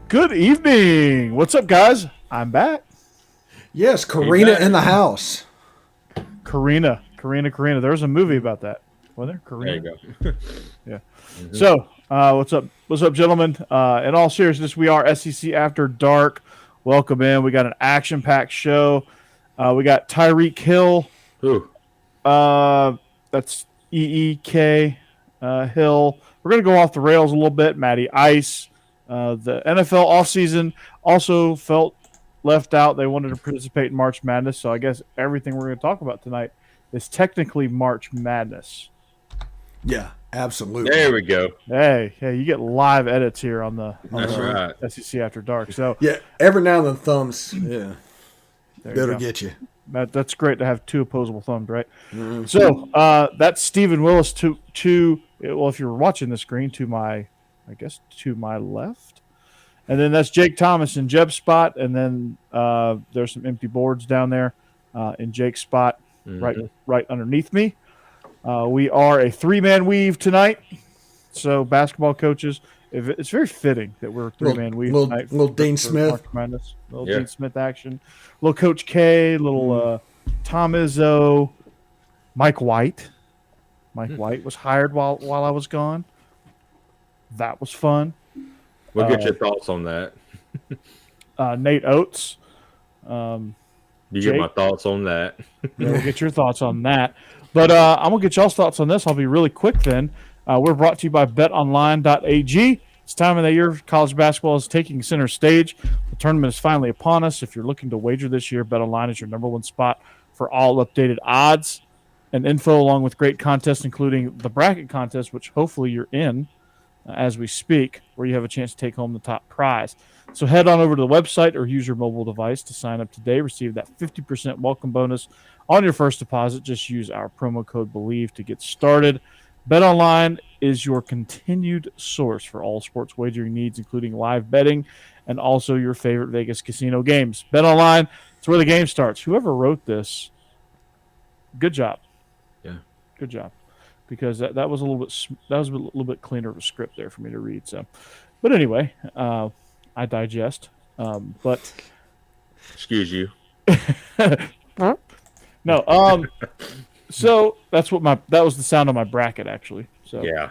Good evening. What's up, guys? I'm back. Yes, Karina in the house. Karina. There's a movie about that. Wasn't there? Karina. There you go. Yeah. Mm-hmm. So, what's up? What's up, gentlemen? In all seriousness, we are SEC After Dark. Welcome in. We got an action-packed show. We got Tyreke Hill. Who? That's EEK Hill. We're going to go off the rails a little bit. Matty Ice. The NFL offseason also felt left out. They wanted to participate in March Madness, so I guess everything we're going to talk about tonight is technically March Madness. Yeah, absolutely. There we go. Hey, you get live edits here on the right. SEC After Dark. So yeah, every now and then thumbs. Yeah, that'll get you. That's great to have two opposable thumbs, right? Mm-hmm. So that's Stephen Willis to well, if you're watching the screen, to my left. And then that's Jake Thomas in Jeb's spot. And then there's some empty boards down there in Jake's spot, right underneath me. We are a three-man weave tonight. So basketball coaches, it's very fitting that we're a three-man weave tonight. Little Dean Smith. Dean Smith action. Little Coach K, little Tom Izzo, Mike White. Mike White was hired while I was gone. That was fun. We'll get your thoughts on that. Nate Oates. You Jake, get my thoughts on that. Yeah, we'll get your thoughts on that. But I'm going to get y'all's thoughts on this. I'll be really quick then. We're brought to you by betonline.ag. It's time of the year college basketball is taking center stage. The tournament is finally upon us. If you're looking to wager this year, BetOnline is your number one spot for all updated odds and info, along with great contests, including the bracket contest, which hopefully you're in as we speak, where you have a chance to take home the top prize. So head on over to the website or use your mobile device to sign up today. Receive that 50% welcome bonus on your first deposit. Just use our promo code Bleav to get started. BetOnline is your continued source for all sports wagering needs, including live betting and also your favorite Vegas casino games. BetOnline, it's where the game starts. Whoever wrote this, good job. Yeah. Good job. Because that was a little bit cleaner of a script there for me to read. So, but anyway, I digest. But excuse you. No. So that was the sound of my bracket actually. So yeah.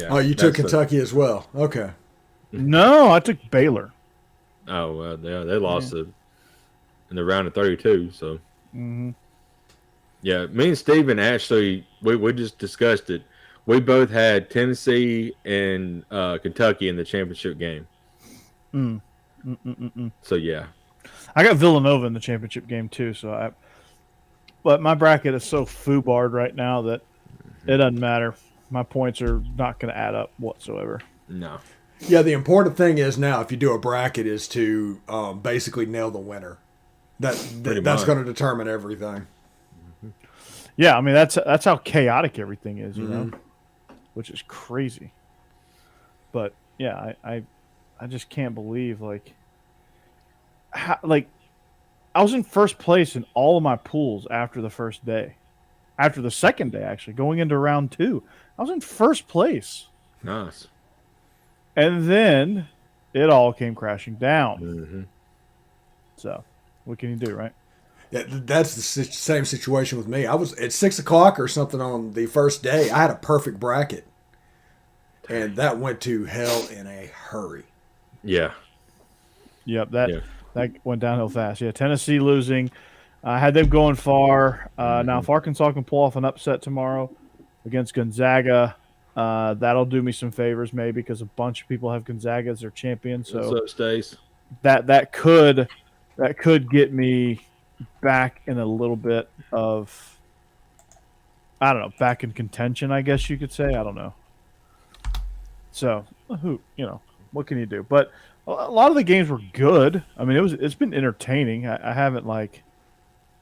Oh, you took Kentucky as well. Okay. No, I took Baylor. Oh well, yeah, they lost in the round of 32. So. Mm-hmm. Yeah, me and Steven actually, we just discussed it. We both had Tennessee and Kentucky in the championship game. So, yeah. I got Villanova in the championship game, too. But my bracket is so foobarred right now that it doesn't matter. My points are not going to add up whatsoever. No. Yeah, the important thing is now, if you do a bracket, is to basically nail the winner. That's going to determine everything. Yeah, I mean that's how chaotic everything is, you know, which is crazy. But yeah, I just can't believe I was in first place in all of my pools after the first day, after the second day actually going into round 2, I was in first place. Nice. And then it all came crashing down. Mm-hmm. So what can you do, right? Yeah, that's the same situation with me. I was at 6 o'clock or something on the first day. I had a perfect bracket, and that went to hell in a hurry. Yeah. Yep, that went downhill fast. Yeah, Tennessee losing. I had them going far. Now, if Arkansas can pull off an upset tomorrow against Gonzaga, that'll do me some favors maybe because a bunch of people have Gonzaga as their champion. So what's up, Stace? That could get me back in a little bit of, I don't know, back in contention, I guess you could say. I don't know. So, what can you do? But a lot of the games were good. I mean, it's been entertaining. I haven't it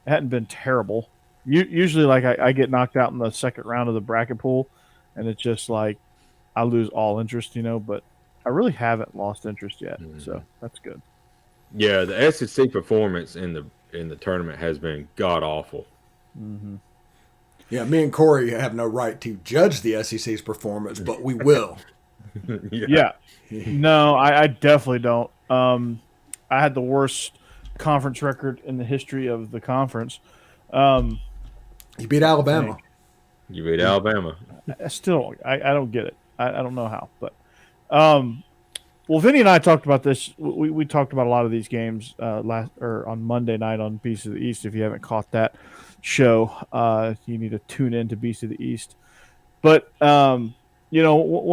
hadn't been terrible. Usually, I get knocked out in the second round of the bracket pool, and it's just I lose all interest, But I really haven't lost interest yet, so that's good. Yeah, the SEC performance in the tournament has been god awful. Mm-hmm. Yeah, me and Corey have no right to judge the SEC's performance, but we will. Yeah. No, I definitely don't. I had the worst conference record in the history of the conference. You beat Alabama. You beat Alabama. I don't get it. I don't know how, but well, Vinny and I talked about this. We talked about a lot of these games on Monday night on Beast of the East. If you haven't caught that show, you need to tune in to Beast of the East. But one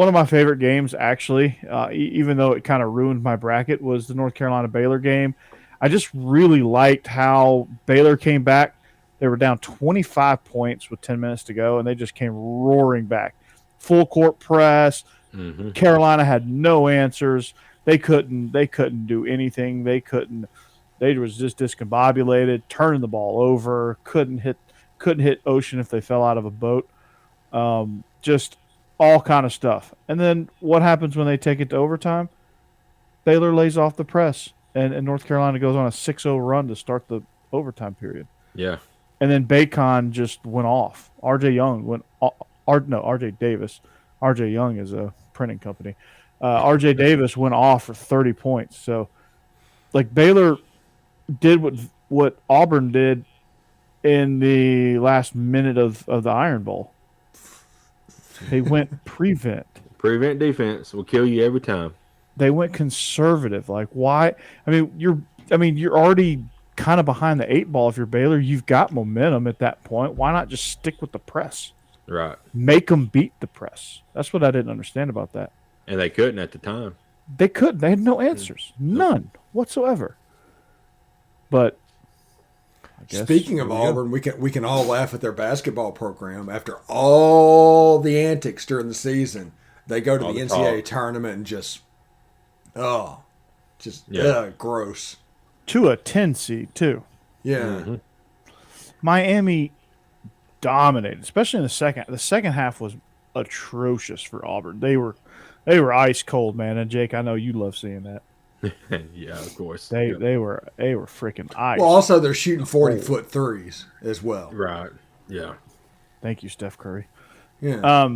of my favorite games, actually, even though it kind of ruined my bracket, was the North Carolina Baylor game. I just really liked how Baylor came back. They were down 25 points with 10 minutes to go, and they just came roaring back. Full court press. Mm-hmm. Carolina had no answers. They couldn't do anything. They was just discombobulated, turning the ball over, couldn't hit Ocean if they fell out of a boat. Just all kind of stuff. And then what happens when they take it to overtime? Baylor lays off the press, and North Carolina goes on a 6-0 run to start the overtime period. Yeah. And then Bacon just went off. RJ Davis. RJ Young is a printing company. RJ Davis went off for 30 points. So, like, Baylor did what Auburn did in the last minute of the Iron Bowl. They went prevent. Prevent defense will kill you every time. They went conservative. Like, why? I mean, you're already kind of behind the 8 ball if you're Baylor. You've got momentum at that point. Why not just stick with the press? Right. Make them beat the press. That's what I didn't understand about that. And they couldn't at the time. They couldn't. They had no answers. None whatsoever. But speaking of Auburn, we can all laugh at their basketball program. After all the antics during the season, they go to the NCAA tournament and just gross. To a 10 seed too. Yeah. Mm-hmm. Miami dominated, especially in the second. The second half was atrocious for Auburn. They were ice cold, man. And Jake, I know you love seeing that. Yeah, of course. They were freaking ice. Well, also they're shooting 40-foot threes as well. Right. Yeah. Thank you, Steph Curry. Yeah.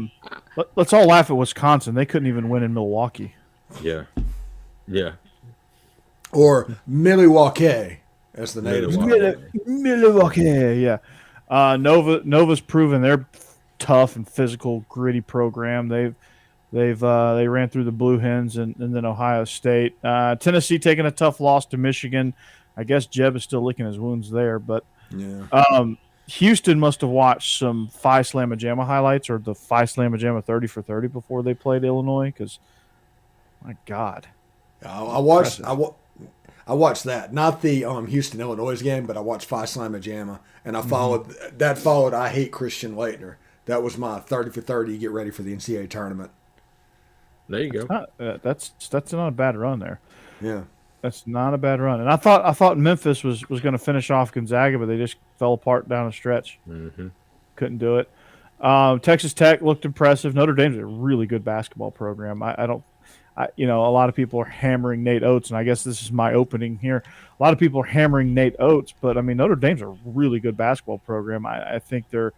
Let's all laugh at Wisconsin. They couldn't even win in Milwaukee. Yeah. Yeah. Or Milwaukee, as the natives call it. Milwaukee, yeah. Nova's proven they're tough and physical, gritty program. They ran through the Blue Hens and then Ohio State. Tennessee taking a tough loss to Michigan. I guess Jeb is still licking his wounds there, but Houston must have watched some Phi Slamma Jamma highlights or the Phi Slamma Jamma 30 for 30 before they played Illinois. Because my God, I watched that, not the Houston Illinois game, but I watched Phi Slamma Jamma, and I followed I Hate Christian Laettner. That was my 30 for 30. Get ready for the NCAA tournament. There you go. That's not a bad run there. Yeah, that's not a bad run. And I thought Memphis was going to finish off Gonzaga, but they just fell apart down the stretch. Mm-hmm. Couldn't do it. Texas Tech looked impressive. Notre Dame's a really good basketball program. A lot of people are hammering Nate Oates, and I guess this is my opening here. A lot of people are hammering Nate Oates, but I mean Notre Dame's a really good basketball program. I think they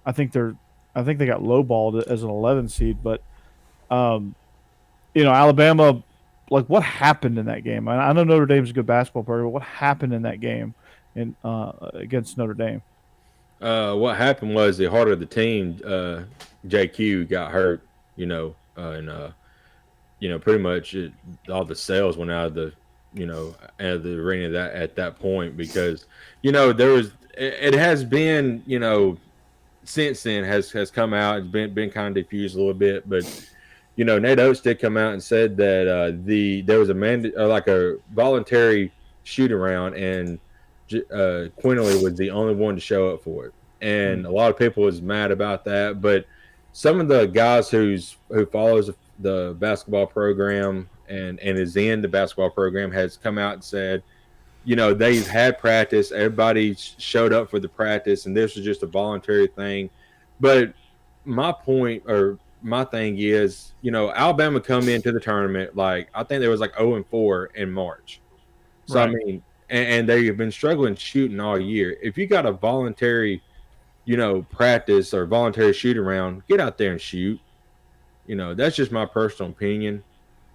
got lowballed as an 11 seed, but Alabama, like, what happened in that game? I know Notre Dame's a good basketball program, but what happened in that game against Notre Dame? What happened was the heart of the team, JQ, got hurt, pretty much all the sales went out of the arena at that point because, it has been, since then has come out. It's been kind of diffused a little bit, but Nate Oates did come out and said that there was a voluntary shoot around, and Quinley was the only one to show up for it, and a lot of people was mad about that. But some of the guys who follows the basketball program and is in the basketball program has come out and said, they've had practice. Everybody showed up for the practice, and this was just a voluntary thing. But my point or my thing is, Alabama come into the tournament I think there was 0-4 in March. So right. I mean, and they've been struggling shooting all year. If you got a voluntary, practice or voluntary shoot around, get out there and shoot. that's just my personal opinion.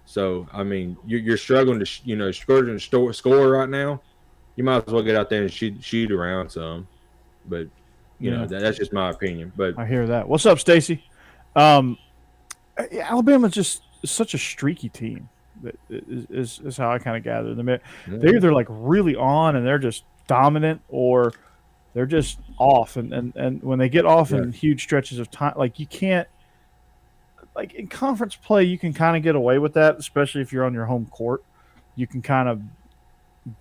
So I mean, you're struggling to score right now. You might as well get out there and shoot around some. But that's just my opinion. But I hear that. What's up, Stacey? Alabama's just such a streaky team. That is how I kind of gather them. They're either like really on and they're just dominant, or they're just off. And when they get off in huge stretches of time, like you can't. Like in conference play, you can kind of get away with that, especially if you're on your home court. You can kind of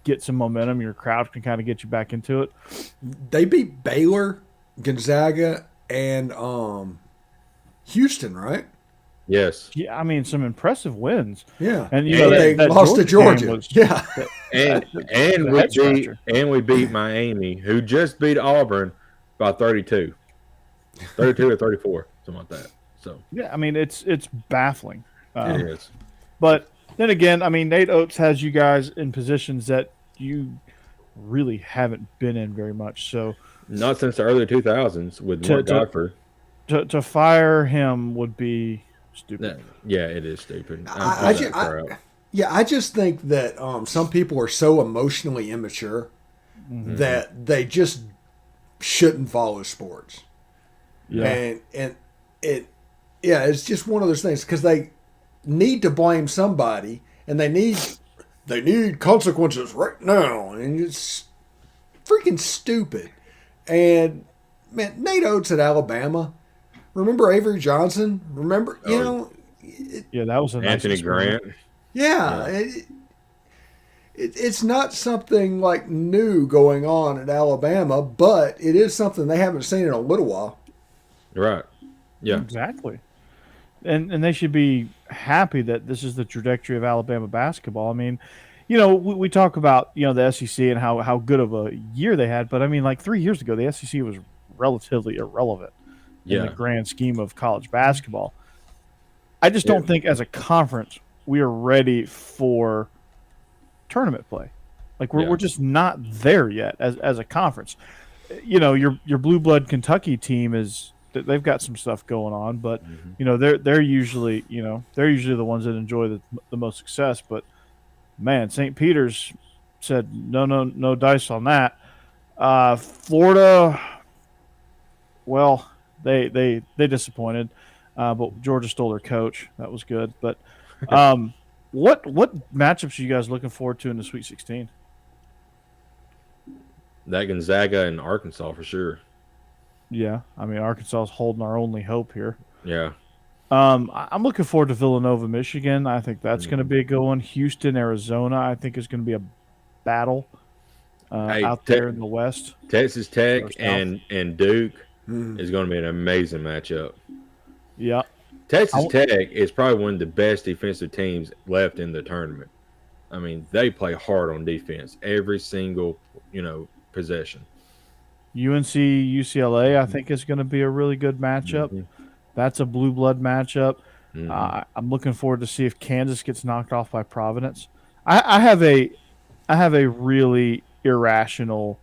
get some momentum. Your crowd can kind of get you back into it. They beat Baylor, Gonzaga, and Houston, right? yes, Yeah, I mean some impressive wins. Yeah, and they lost to Georgia. And we beat Miami, who just beat Auburn by 32 or 34, something like that. So yeah, I mean it's baffling. It is. But then again, I mean Nate Oates has you guys in positions that you really haven't been in very much. So not since the early 2000s with Mark Godfrey. To fire him would be stupid. Yeah, it is stupid. I just think that some people are so emotionally immature that they just shouldn't follow sports. Yeah, and it's just one of those things because they need to blame somebody and they need consequences right now, and it's freaking stupid. And man, Nate Oates at Alabama. Remember Avery Johnson? Remember, that was a nice Anthony Grant. Yeah. It's not something like new going on at Alabama, but it is something they haven't seen in a little while. Right. Yeah. Exactly. And they should be happy that this is the trajectory of Alabama basketball. I mean, we talk about, the SEC and how good of a year they had, but I mean, like 3 years ago, the SEC was relatively irrelevant in the grand scheme of college basketball. I just don't think as a conference we are ready for tournament play. Like we're just not there yet as a conference. Your blue blood Kentucky team they've got some stuff going on, but they're usually the ones that enjoy the most success. But man, St. Peter's said no dice on that. Florida, well, they disappointed, but Georgia stole their coach. That was good. But what matchups are you guys looking forward to in the Sweet 16? That Gonzaga and Arkansas for sure. Yeah, I mean Arkansas is holding our only hope here. Yeah. I'm looking forward to Villanova, Michigan. I think that's going to be a good one. Houston, Arizona, I think is going to be a battle out there in the West. Texas Tech and Duke is going to be an amazing matchup. Yeah. Texas Tech is probably one of the best defensive teams left in the tournament. I mean, they play hard on defense every single, possession. UNC, UCLA, I think is going to be a really good matchup. That's a blue blood matchup. I'm looking forward to see if Kansas gets knocked off by Providence. I have a really irrational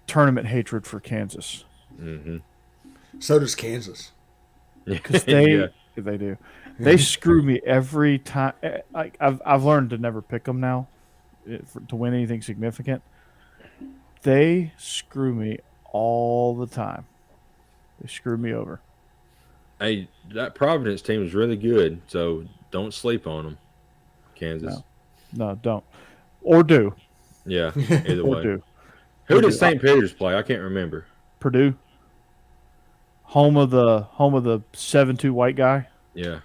tournament hatred for Kansas. So does Kansas. Because they do. They screw me every time. Like I've learned to never pick them now to win anything significant. They screw me all the time. They screw me over. Hey, that Providence team is really good, so don't sleep on them, Kansas. No, don't. Or do. Yeah, either way. Do. Who does St. Peter's play? I can't remember. Purdue. Home of the 7-2 white guy. Yeah.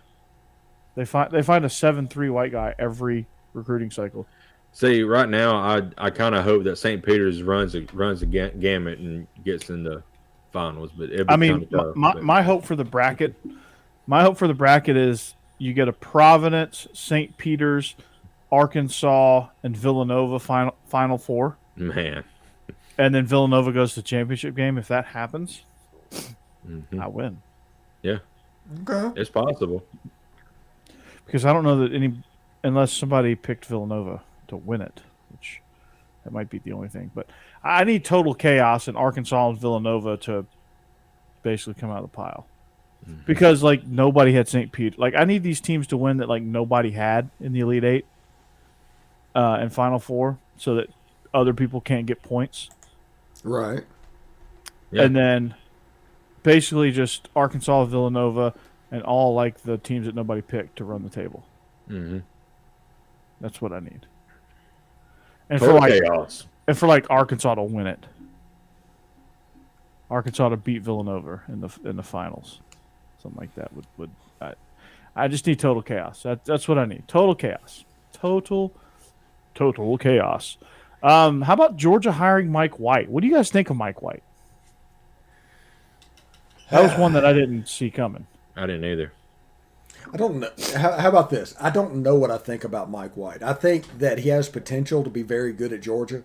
They find a 7-3 white guy every recruiting cycle. See, right now, I kind of hope that St. Peter's runs a gamut and gets in the finals. But my hope for the bracket, is you get a Providence, St. Peter's, Arkansas, and Villanova final four. Man. And then Villanova goes to the championship game. If that happens, I win. Yeah. Okay. It's possible. Because I don't know that unless somebody picked Villanova to win it, which that might be the only thing. But I need total chaos in Arkansas and Villanova to basically come out of the pile. because like nobody had St. Pete. Like I need these teams to win that like nobody had in the Elite Eight and Final Four, so that other people can't get points. Right. Yeah. And then basically just Arkansas, Villanova, and all like the teams that nobody picked to run the table. Mm-hmm. That's what I need. And Total for like chaos. and for like Arkansas to win it. Arkansas to beat Villanova in the finals. Something like that would I just need total chaos. That's what I need. Total chaos. Total chaos. How about Georgia hiring Mike White? What do you guys think of Mike White? That was one that I didn't see coming. I didn't either. I don't know. How about this? I don't know what I think about Mike White. I think that he has potential to be very good at Georgia.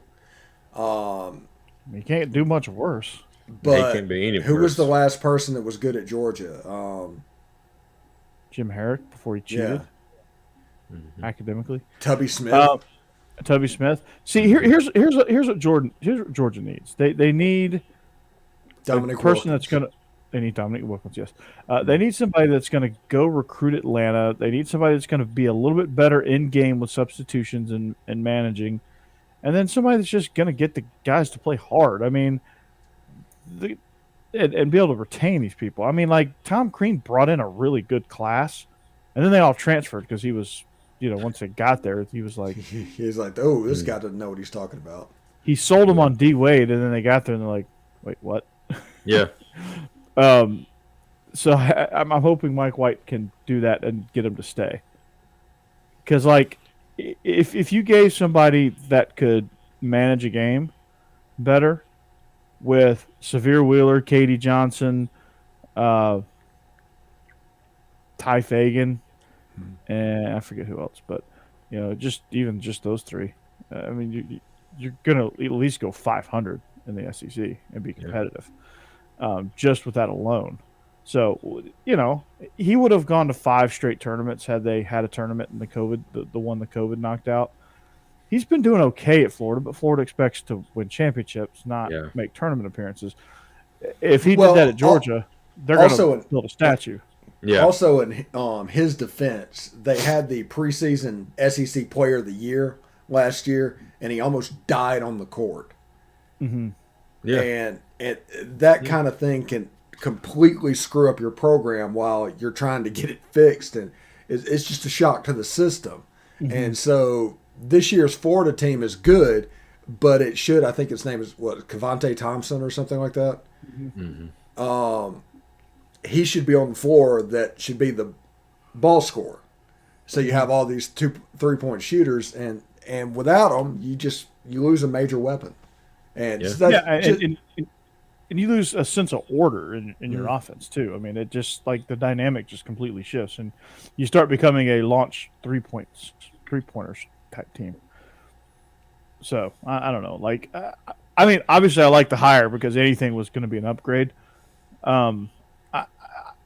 He can't do much worse. But He can't be any who worse. was the last person that was good at Georgia? Jim Herrick before he cheated Mm-hmm. academically. Tubby Smith. Tubby Smith. See, here's what Georgia needs. They need Dominic a person Wilkins. that's gonna. They need Dominic Wilkins. Yes, they need somebody that's gonna go recruit Atlanta. They need somebody that's gonna be a little bit better in game with substitutions and managing, and then somebody that's just gonna get the guys to play hard. I mean, and be able to retain these people. I mean, like Tom Crean brought in a really good class, and then they all transferred because he was. Once they got there, he was like, He's like, oh, this guy doesn't know what he's talking about. he sold them on D Wade, and then they got there and they're like, wait, what? Yeah. So I'm hoping Mike White can do that and get him to stay. Because like, if you gave somebody that could manage a game better with Severe Wheeler, Katie Johnson, Ty Fagan, and I forget who else, but just those three. I mean, you're gonna at least go 500 in the SEC and be competitive, just with that alone. So he would have gone to 5 straight tournaments had they had a tournament in the one the COVID knocked out. He's been doing okay at Florida, but Florida expects to win championships, not make tournament appearances. If he did that at Georgia, they're going to build a statue. Yeah. Also, in his defense, they had the preseason SEC Player of the Year last year, and he almost died on the court. Mm-hmm. Yeah. And that kind of thing can completely screw up your program while you're trying to get it fixed, and it's just a shock to the system. Mm-hmm. And so this year's Florida team is good, but it should, I think its name is Cavante Thompson or something like that. Mm-hmm. He should be on the floor. That should be the ball scorer. So you have all these 3-point shooters, and without them, you lose a major weapon. And so and you lose a sense of order in your offense too. I mean, it just like the dynamic just completely shifts, and you start becoming a launch 3-pointers type team. So I don't know. Like, I mean, obviously I like the hire because anything was going to be an upgrade.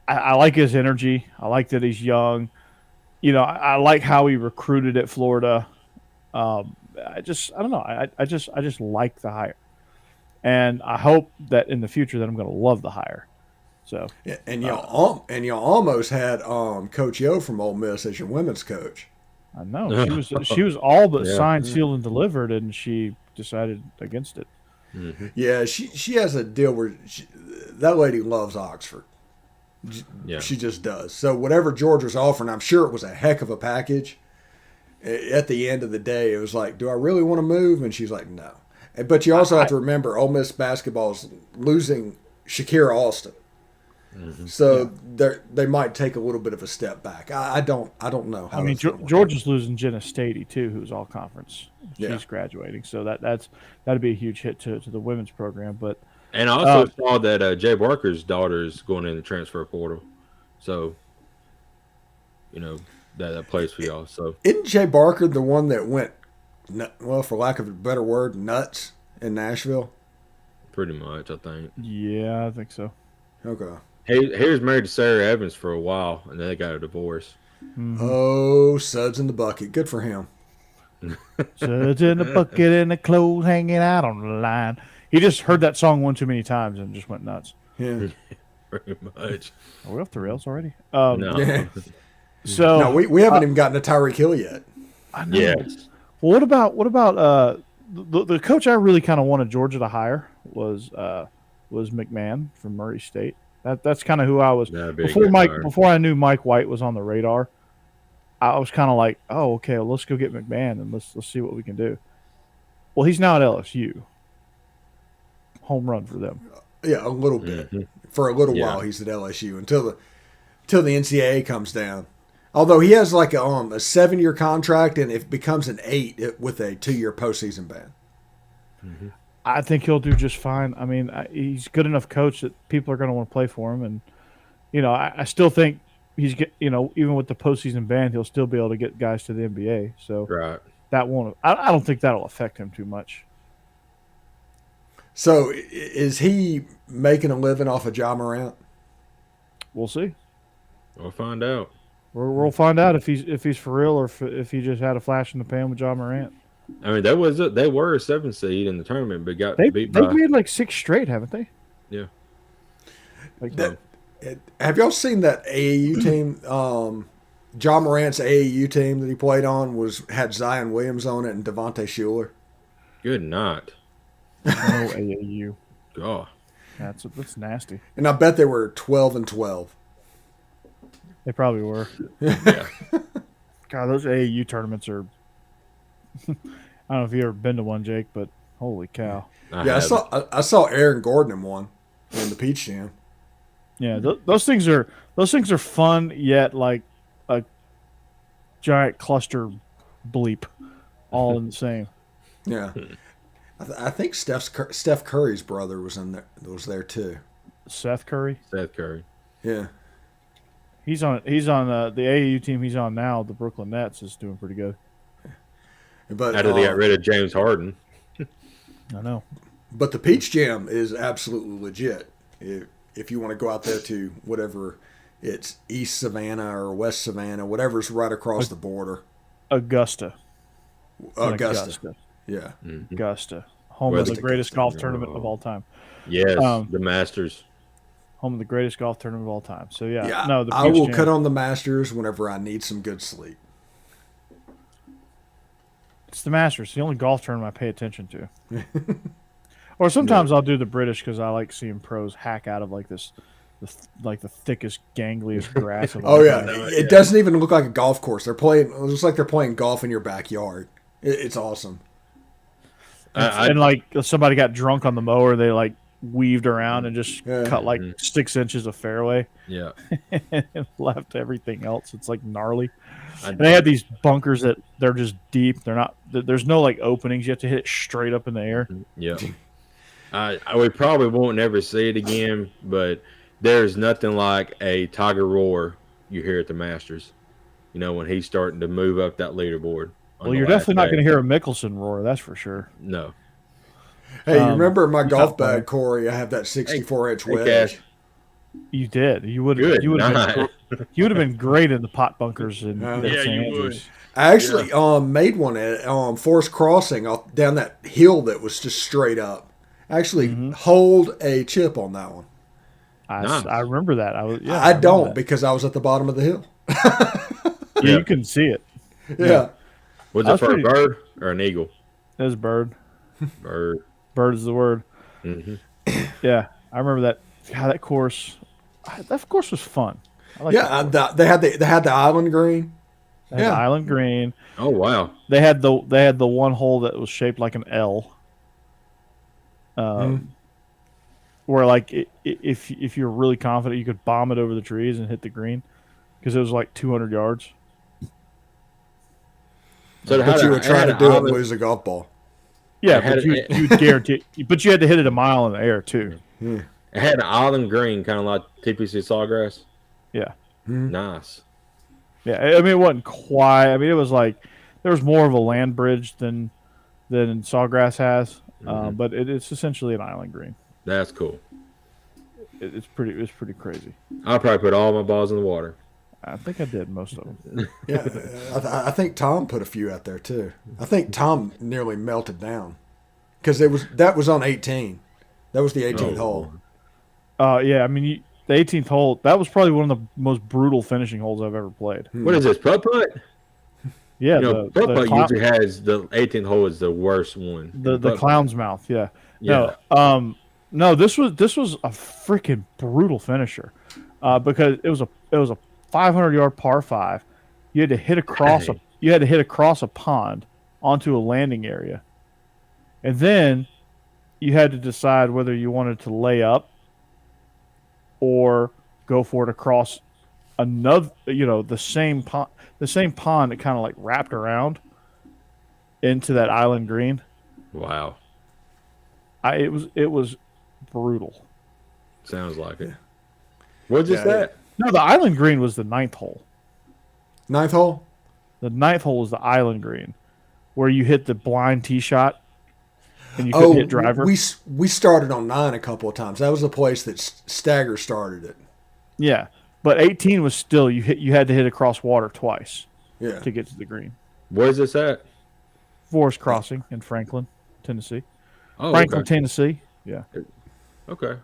I like his energy. I like that he's young. I like how he recruited at Florida. I don't know. I just like the hire, and I hope that in the future that I'm going to love the hire. So and you almost had Coach Yo from Ole Miss as your women's coach. I know she was all but signed, sealed, and delivered, and she decided against it. Mm-hmm. Yeah, she has a deal where that lady loves Oxford. Yeah. She just does. So whatever Georgia's offering, I'm sure it was a heck of a package. At the end of the day, it was like, do I really want to move? And she's like, no. But you also have to remember, Ole Miss basketball is losing Shakira Austin. Mm-hmm. So they might take a little bit of a step back. I don't know how. I mean, Georgia's losing Jenna Stady too, who's all conference. She's graduating, so that'd be a huge hit to the women's program. But and I also saw that Jay Barker's daughter is going in the transfer portal, so that plays for y'all. So isn't Jay Barker the one that went, well, for lack of a better word, nuts in Nashville? Pretty much, I think. Yeah, I think so. Okay. He was married to Sarah Evans for a while, and then they got a divorce. Mm-hmm. Oh, suds in the bucket. Good for him. Suds in the bucket and the clothes hanging out on the line. He just heard that song one too many times and just went nuts. Yeah. pretty much. Are we off the rails already? No. Yeah. So No, we haven't even gotten to Tyreke Hill yet. I know. Yes. Well, what about the coach I really kind of wanted Georgia to hire was McMahon from Murray State. That's kind of who I was before I knew Mike White was on the radar. I was kind of like, oh, okay, well, let's go get McMahon and let's see what we can do. Well, he's now at LSU. Home run for them. Yeah, a little bit. For a little while, he's at LSU until the NCAA comes down. Although he has like a 7-year contract, and it becomes an 8 with a 2-year postseason ban. Mm-hmm. I think he'll do just fine. I mean, he's good enough coach that people are going to want to play for him, and I still think he's even with the postseason ban, he'll still be able to get guys to the NBA. So that won't. I don't think that'll affect him too much. So is he making a living off of Ja Morant? We'll see. We'll find out. We'll find out if he's for real or if he just had a flash in the pan with Ja Morant. I mean, they were a 7 seed in the tournament, but got beat by. They've made like 6 straight, haven't they? Yeah. Have y'all seen that AAU team? Ja Morant's AAU team that he played on had Zion Williams on it and Devontae Shuler. Good night. No AAU. God. That's nasty. And I bet they were 12-12. They probably were. Yeah. God, those AAU tournaments are. I don't know if you've ever been to one, Jake, but holy cow! I saw Aaron Gordon in one in the Peach Jam. Yeah, those things are fun, yet like a giant cluster bleep, all in the same. Yeah, I think Steph Curry's brother was there too. Seth Curry. Yeah. He's on the AAU team he's on now. The Brooklyn Nets is doing pretty good. But how did they get rid of James Harden? I know. But the Peach Jam is absolutely legit. If you want to go out there to whatever it's East Savannah or West Savannah, whatever's right across the border. Augusta. Yeah. Mm-hmm. Augusta. Home of the greatest golf tournament of all time. Yes, the Masters. Home of the greatest golf tournament of all time. So yeah. No, I will cut on the Masters whenever I need some good sleep. It's the Masters. It's the only golf tournament I pay attention to. Or sometimes I'll do the British because I like seeing pros hack out of like the thickest, gangliest grass. It doesn't even look like a golf course. It looks like they're playing golf in your backyard. It's awesome. And like somebody got drunk on the mower, they like weaved around and just cut like 6 inches of fairway. Yeah. And left everything else. It's like gnarly. And they have these bunkers that they're just deep. There's no like openings. You have to hit it straight up in the air. Yeah. We probably won't never see it again, but there's nothing like a Tiger roar you hear at the Masters. When he's starting to move up that leaderboard. Well, you're definitely not going to hear a Mickelson roar, that's for sure. No. Hey, you remember my golf bag, Corey? I have that 64-inch wedge. You did. You would have been great in the pot bunkers in St. Andrews. I actually made one at Forest Crossing down that hill that was just straight up. Actually, hold a chip on that one. I remember that. I don't because I was at the bottom of the hill. You couldn't see it. Yeah. Was it for a bird or an eagle? It was bird. Bird. Bird is the word. Mm-hmm. Yeah, I remember that. God, that course. That course was fun. They had the island green. They had the island green. Oh wow! They had the one hole that was shaped like an L. Where like if you're really confident, you could bomb it over the trees and hit the green because it was like 200 yards. So but you were trying to do it and lose a golf ball. Yeah, but you guarantee. But you had to hit it a mile in the air too. Yeah. It had an island green, kind of like TPC Sawgrass. Yeah. Nice. Yeah, I mean it wasn't quite. I mean it was like there was more of a land bridge than Sawgrass has, but it's essentially an island green. That's cool. It's pretty crazy. I'll probably put all my balls in the water. I think I did most of them. Yeah, I think Tom put a few out there too. I think Tom nearly melted down because that was on 18. That was the 18th hole. Yeah, I mean The 18th hole, that was probably one of the most brutal finishing holes I've ever played. What is this, putt-putt? Yeah, putt-putt usually has the 18th hole is the worst one. The clown's mouth, yeah. Yeah. No, this was a freaking brutal finisher, because it was a 500-yard par 5. You had to hit across a pond onto a landing area, and then you had to decide whether you wanted to lay up or go for it across another, the same pond that kind of like wrapped around into that island green. Wow. It was brutal. Sounds like it. What's this at? No, the island green was the 9th hole. 9th hole? The 9th hole was the island green, where you hit the blind tee shot and you couldn't hit driver. We started on 9 a couple of times. That was the place that Stagger started it. Yeah, but 18 was still you had to hit across water twice. Yeah. To get to the green. Where's this at? Forest Crossing in Franklin, Tennessee. Oh, Franklin, okay. Tennessee. Yeah. Okay.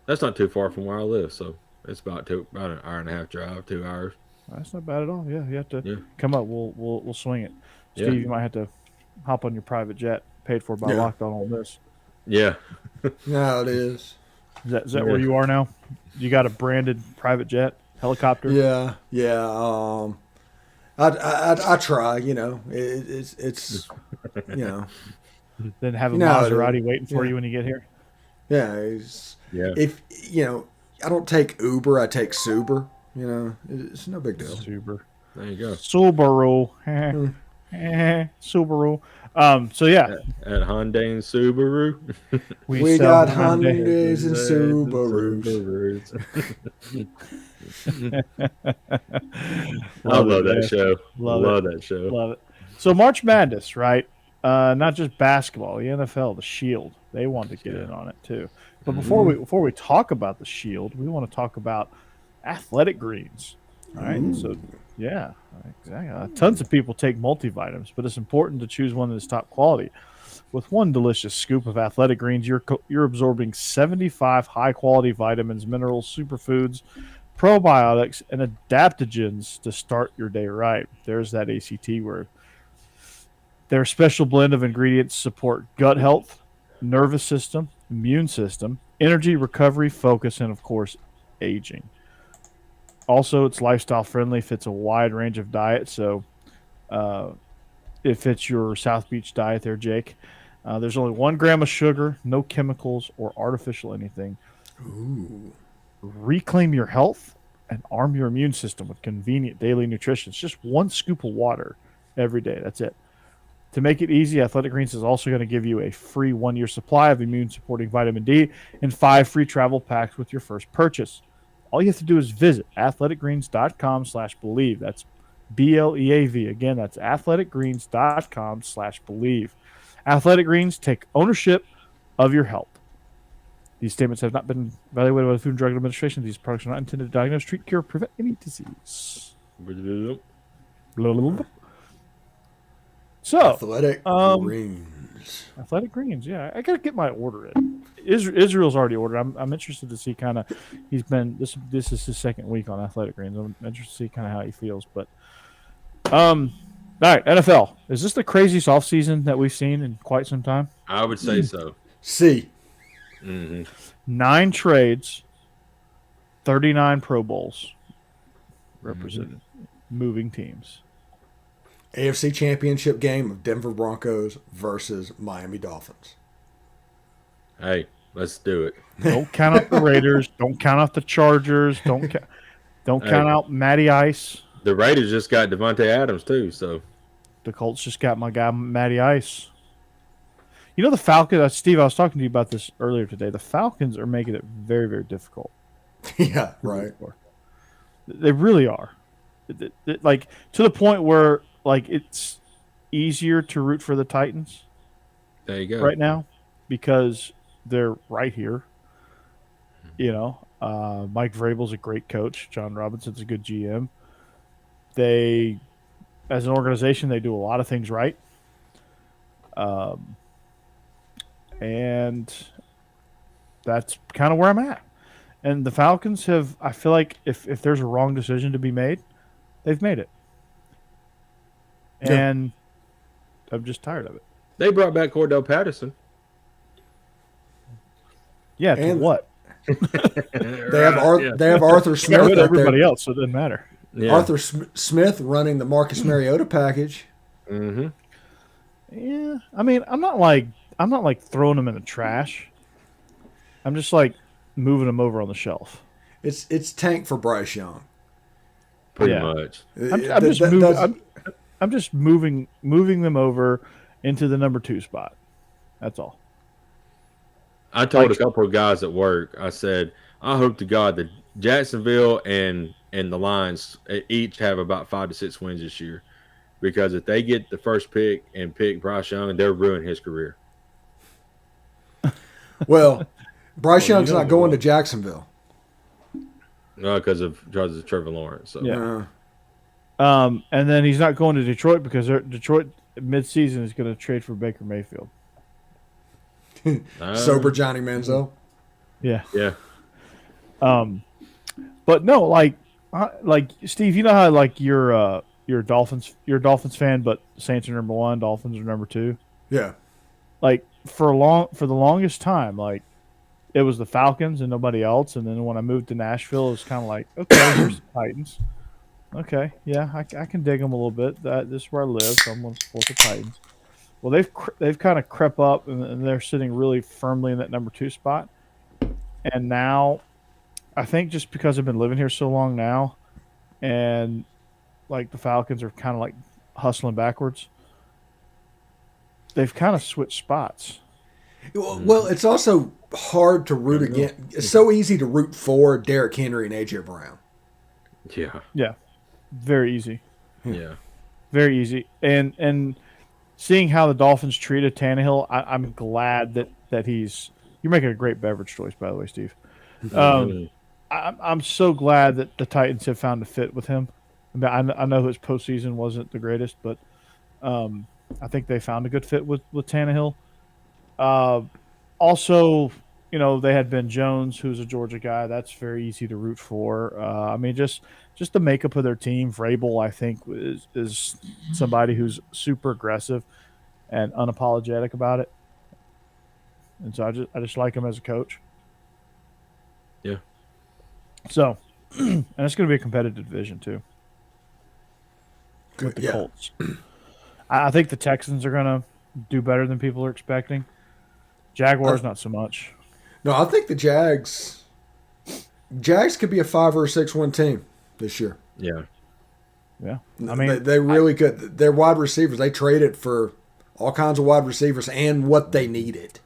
That's not too far from where I live, so it's about an hour and a half drive, 2 hours. That's not bad at all. Yeah, you have to come up. We'll swing it. Steve, you might have to hop on your private jet paid for by Locked On Ole Miss. Yeah. No, it is. Is that where you are now? You got a branded private jet helicopter? Yeah. I try. It's Then have a Maserati waiting for you when you get here. Yeah. If I don't take Uber, I take Suber. It's no big deal. There you go. Subaru. Subaru. So yeah. At Hyundai and Subaru. we got Hyundais and Subarus. I love that show. Love that show. Love it. So March Madness, right? Not just basketball, the NFL, the Shield. They want to get in on it too. But before we talk about the Shield, we want to talk about athletic greens. All right. So yeah, exactly. Tons of people take multivitamins, but it's important to choose one that is top quality. With one delicious scoop of athletic greens, you're absorbing 75 high-quality vitamins, minerals, superfoods, probiotics, and adaptogens to start your day right. There's that ACT word. Their special blend of ingredients support gut health, nervous system, immune system, energy, recovery, focus, and, of course, aging. Also, it's lifestyle friendly, fits a wide range of diets. So it fits your South Beach diet there, Jake. There's only 1 gram of sugar, no chemicals or artificial anything. Ooh. Reclaim your health and arm your immune system with convenient daily nutrition. It's just 1 scoop of water every day. That's it. To make it easy, Athletic Greens is also going to give you a free 1-year supply of immune-supporting vitamin D and 5 free travel packs with your first purchase. All you have to do is visit athleticgreens.com/Bleav. That's BLEAV. Again, that's athleticgreens.com/Bleav. Athletic Greens, take ownership of your health. These statements have not been evaluated by the Food and Drug Administration. These products are not intended to diagnose, treat, cure, or prevent any disease. So, Athletic Greens. Athletic Greens, yeah. I got to get my order in. Israel's already ordered. I'm interested to see kind of, he's been, this is his second week on Athletic Greens. I'm interested to see kind of how he feels. But, all right, NFL. Is this the craziest offseason that we've seen in quite some time? I would say so. C. 9 trades, 39 Pro Bowls represented, moving teams. AFC Championship game of Denver Broncos versus Miami Dolphins. Hey, let's do it. Don't count out the Raiders. Don't count out the Chargers. Don't count out Matty Ice. The Raiders just got Devontae Adams too, so the Colts just got my guy Matty Ice. The Falcons, Steve, I was talking to you about this earlier today. The Falcons are making it very, very difficult. Yeah, right. They really are. Like, to the point where, like, it's easier to root for the Titans. There you go. Right now, because they're right here. Mike Vrabel's a great coach. John Robinson's a good GM. They, as an organization, they do a lot of things right. And that's kind of where I'm at. And the Falcons have, I feel like if there's a wrong decision to be made, they've made it. Yeah. And I'm just tired of it. They brought back Cordell Patterson. Yeah, to And- what? They have Arthur Yeah, Smith with out everybody there. else, so it doesn't matter. Yeah. Arthur Smith running the Marcus Mariota package. Mm-hmm. Yeah, I mean, I'm not like throwing them in the trash. I'm just like moving them over on the shelf. It's tank for Bryce Young. Pretty Yeah. much. I'm just moving them over into the number 2 spot. That's all. I told a couple of guys at work, I said, I hope to God that Jacksonville and the Lions each have about 5 to 6 wins this year. Because if they get the first pick and pick Bryce Young, they'll ruin his career. Well, Bryce Young's know not going to Jacksonville. No, because of Trevor Lawrence. So. Yeah. And then he's not going to Detroit because Detroit midseason is going to trade for Baker Mayfield. Sober Johnny Manziel. Yeah. Yeah. But no, like Steve, you know how like you're a Dolphins fan, but Saints are number 1, Dolphins are number 2. Yeah. Like for the longest time, like it was the Falcons and nobody else. And then when I moved to Nashville, it was kind of like, okay, here's the Titans. Okay, yeah, I can dig them a little bit. This is where I live, so I'm going to support the Titans. Well, they've kind of crept up, and they're sitting really firmly in that number 2 spot. And now, I think just because I've been living here so long now, and like the Falcons are kind of like hustling backwards, they've kind of switched spots. Well, it's also hard to root against. It's so easy to root for Derrick Henry and A.J. Brown. Yeah. Yeah, very easy. Yeah. Very easy. And seeing how the Dolphins treated Tannehill, I'm glad that he's – you're making a great beverage choice, by the way, Steve. I'm so glad that the Titans have found a fit with him. I know his postseason wasn't the greatest, but I think they found a good fit with Tannehill. Also, you know, they had Ben Jones, who's a Georgia guy. That's very easy to root for. I mean, just the makeup of their team. Vrabel, I think, is somebody who's super aggressive and unapologetic about it. And so I just like him as a coach. Yeah. So, and it's going to be a competitive division too. With the Colts. I think the Texans are going to do better than people are expecting. Jaguars, not so much. No, I think the Jags could be a 5 or a 6-win team this year. Yeah. Yeah. I mean, they really could. Their wide receivers, they traded for all kinds of wide receivers and what they needed.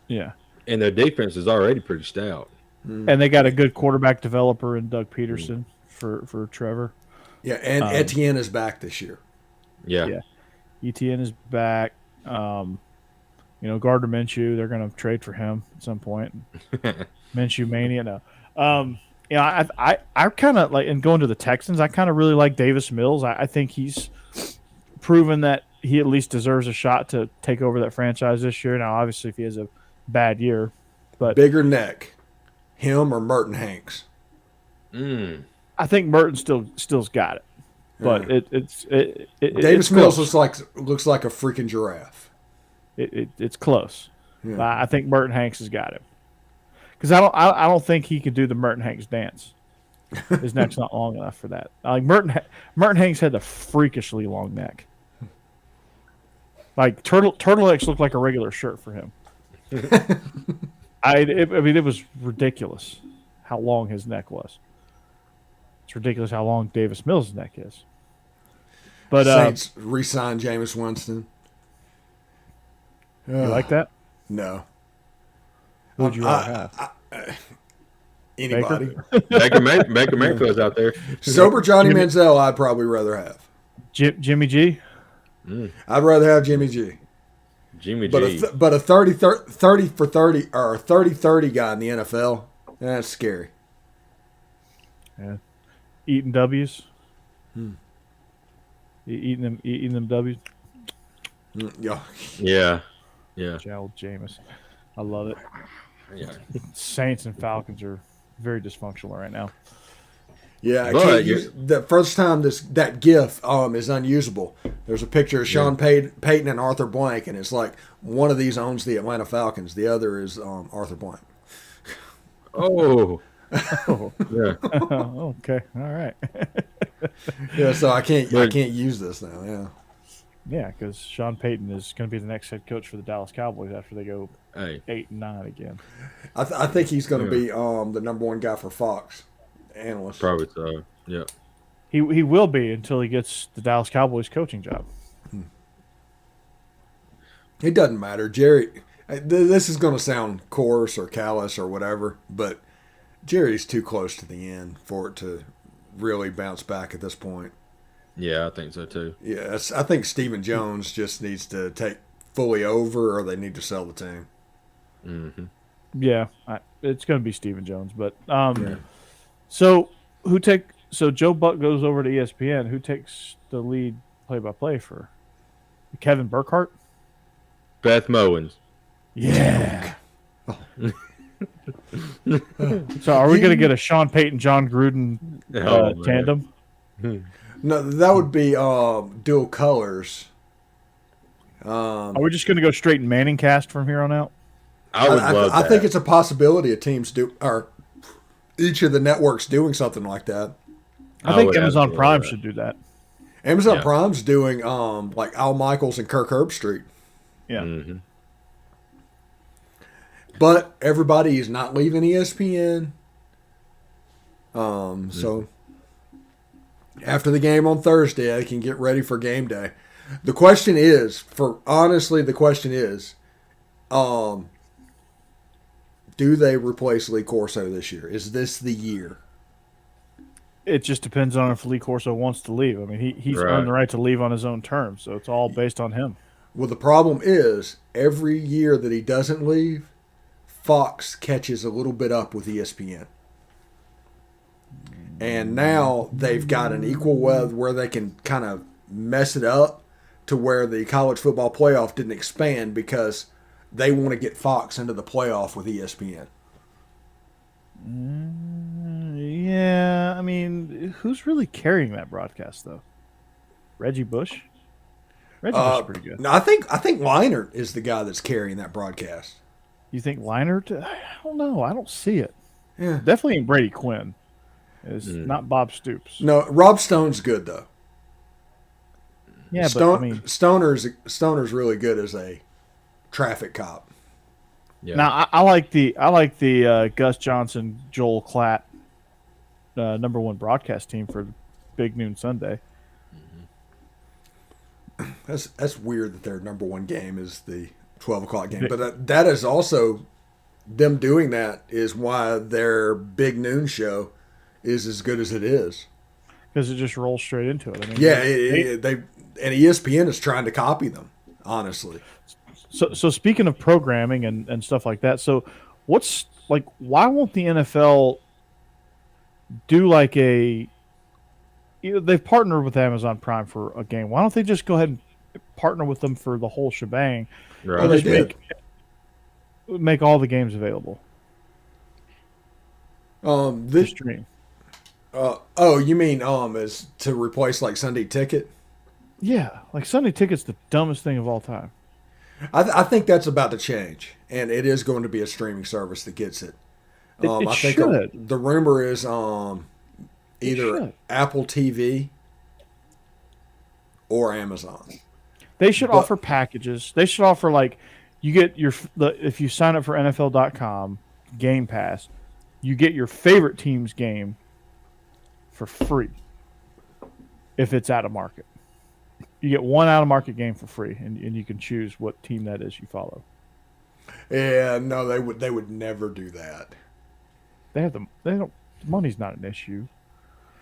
Yeah. And their defense is already pretty stout. And they got a good quarterback developer in Doug Peterson for Trevor. Yeah, and Etienne is back this year. Yeah. Yeah. Etienne is back. You know, Gardner Minshew, they're going to trade for him at some point. Minshew mania, no. You know, I kind of like, and going to the Texans, I kind of really like Davis Mills. I think he's proven that he at least deserves a shot to take over that franchise this year. Now, obviously, if he has a bad year, but Bigger neck, him or Merton Hanks? I think Merton still's got it. But it's Davis Mills looks like a freaking giraffe. It's close. Yeah. I think Merton Hanks has got him because I don't think he could do the Merton Hanks dance. His neck's not long enough for that. Like Merton Hanks had a freakishly long neck. Like turtlenecks looked like a regular shirt for him. I mean, it was ridiculous how long his neck was. It's ridiculous how long Davis Mills' neck is. But Saints re-signed Jameis Winston. You like that? No. Who would you rather have? Anybody. Baker Mayfield's out there. Sober Johnny Manziel, I'd probably rather have. Jimmy G? I'd rather have Jimmy G. Jimmy G. But a 30 for 30 or a 30-30 guy in the NFL, that's scary. Yeah. Eating W's. Eating them W's. Yeah. Yeah. Gerald Jameis. I love it. Yeah. Saints and Falcons are very dysfunctional right now. Yeah, I can't use the first time that GIF is unusable. There's a picture of Sean Payton and Arthur Blank, and it's like one of these owns the Atlanta Falcons, the other is Arthur Blank. Oh, yeah. Okay, all right. Yeah, so I can't use this now. Yeah. Yeah, because Sean Payton is going to be the next head coach for the Dallas Cowboys after they go 8-9 again. I think he's going to be the number one guy for Fox analyst. Probably so. Yeah. He will be until he gets the Dallas Cowboys coaching job. It doesn't matter, Jerry. This is going to sound coarse or callous or whatever, but Jerry's too close to the end for it to really bounce back at this point. Yeah, I think so too. Yeah, I think Stephen Jones just needs to take fully over, or they need to sell the team. Mm-hmm. Yeah, it's going to be Stephen Jones, but So Joe Buck goes over to ESPN. Who takes the lead play-by-play for Kevin Burkhardt? Beth Mowens. Yeah. So are we going to get a Sean Payton, John Gruden tandem? No, that would be dual colors. Are we just going to go straight Manning cast from here on out? I would love that. I think it's a possibility of teams or each of the networks doing something like that. I think Amazon Prime should do that. Amazon Prime's doing like Al Michaels and Kirk Herbstreit. Yeah. Mm-hmm. But everybody is not leaving ESPN. So after the game on Thursday, they can get ready for game day. The question is, do they replace Lee Corso this year? Is this the year? It just depends on if Lee Corso wants to leave. I mean, he's earned the right to leave on his own terms, so it's all based on him. Well, the problem is, every year that he doesn't leave, Fox catches a little bit up with ESPN. And now they've got an equal where they can kind of mess it up to where the college football playoff didn't expand because they want to get Fox into the playoff with ESPN. Yeah, I mean, who's really carrying that broadcast, though? Reggie Bush? Reggie Bush is pretty good. No, I think Leinart is the guy that's carrying that broadcast. You think Leinart? I don't know. I don't see it. Yeah. Definitely ain't Brady Quinn. It's not Bob Stoops. No, Rob Stone's good, though. Yeah, but I mean, Stoner's really good as a traffic cop. Yeah. Now I like the Gus Johnson, Joel Klatt, number one broadcast team for Big Noon Sunday. That's weird that their number one game is the 12 o'clock game, but that is also them doing that is why their Big Noon show is as good as it is. Because it just rolls straight into it. I mean, and ESPN is trying to copy them, honestly. So speaking of programming and stuff like that, so why won't the NFL do like they've partnered with Amazon Prime for a game. Why don't they just go ahead and partner with them for the whole shebang? Right. Well, they did. Make all the games available. This stream. You mean is to replace like Sunday Ticket? Yeah, like Sunday Ticket's the dumbest thing of all time. I think that's about to change, and it is going to be a streaming service that gets it. I think the rumor is either Apple TV or Amazon. They should offer packages. They should offer like you get if you sign up for NFL.com Game Pass, you get your favorite team's game for free if it's out of market. You get one out of market game for free, and you can choose what team that is you follow. Yeah, no, they would never do that. Money's not an issue.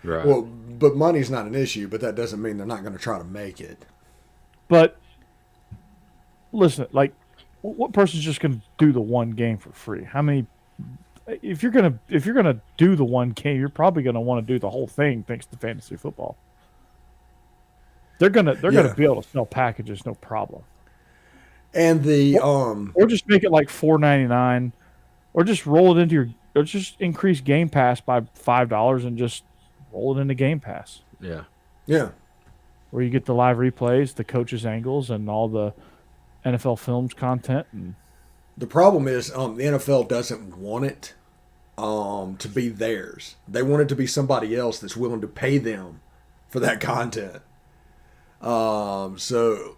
Right. Well, but money's not an issue, but that doesn't mean they're not going to try to make it. But listen, like, what person's just going to do the one game for free? How many? If you're gonna do the one game, you're probably going to want to do the whole thing thanks to fantasy football. They're gonna be able to sell packages, no problem. And or just make it like $4.99, or just roll it into just increase Game Pass by $5 and just roll it into Game Pass. Yeah. Yeah. Where you get the live replays, the coaches' angles, and all the NFL Films content. And the problem is the NFL doesn't want it to be theirs. They want it to be somebody else that's willing to pay them for that content. So,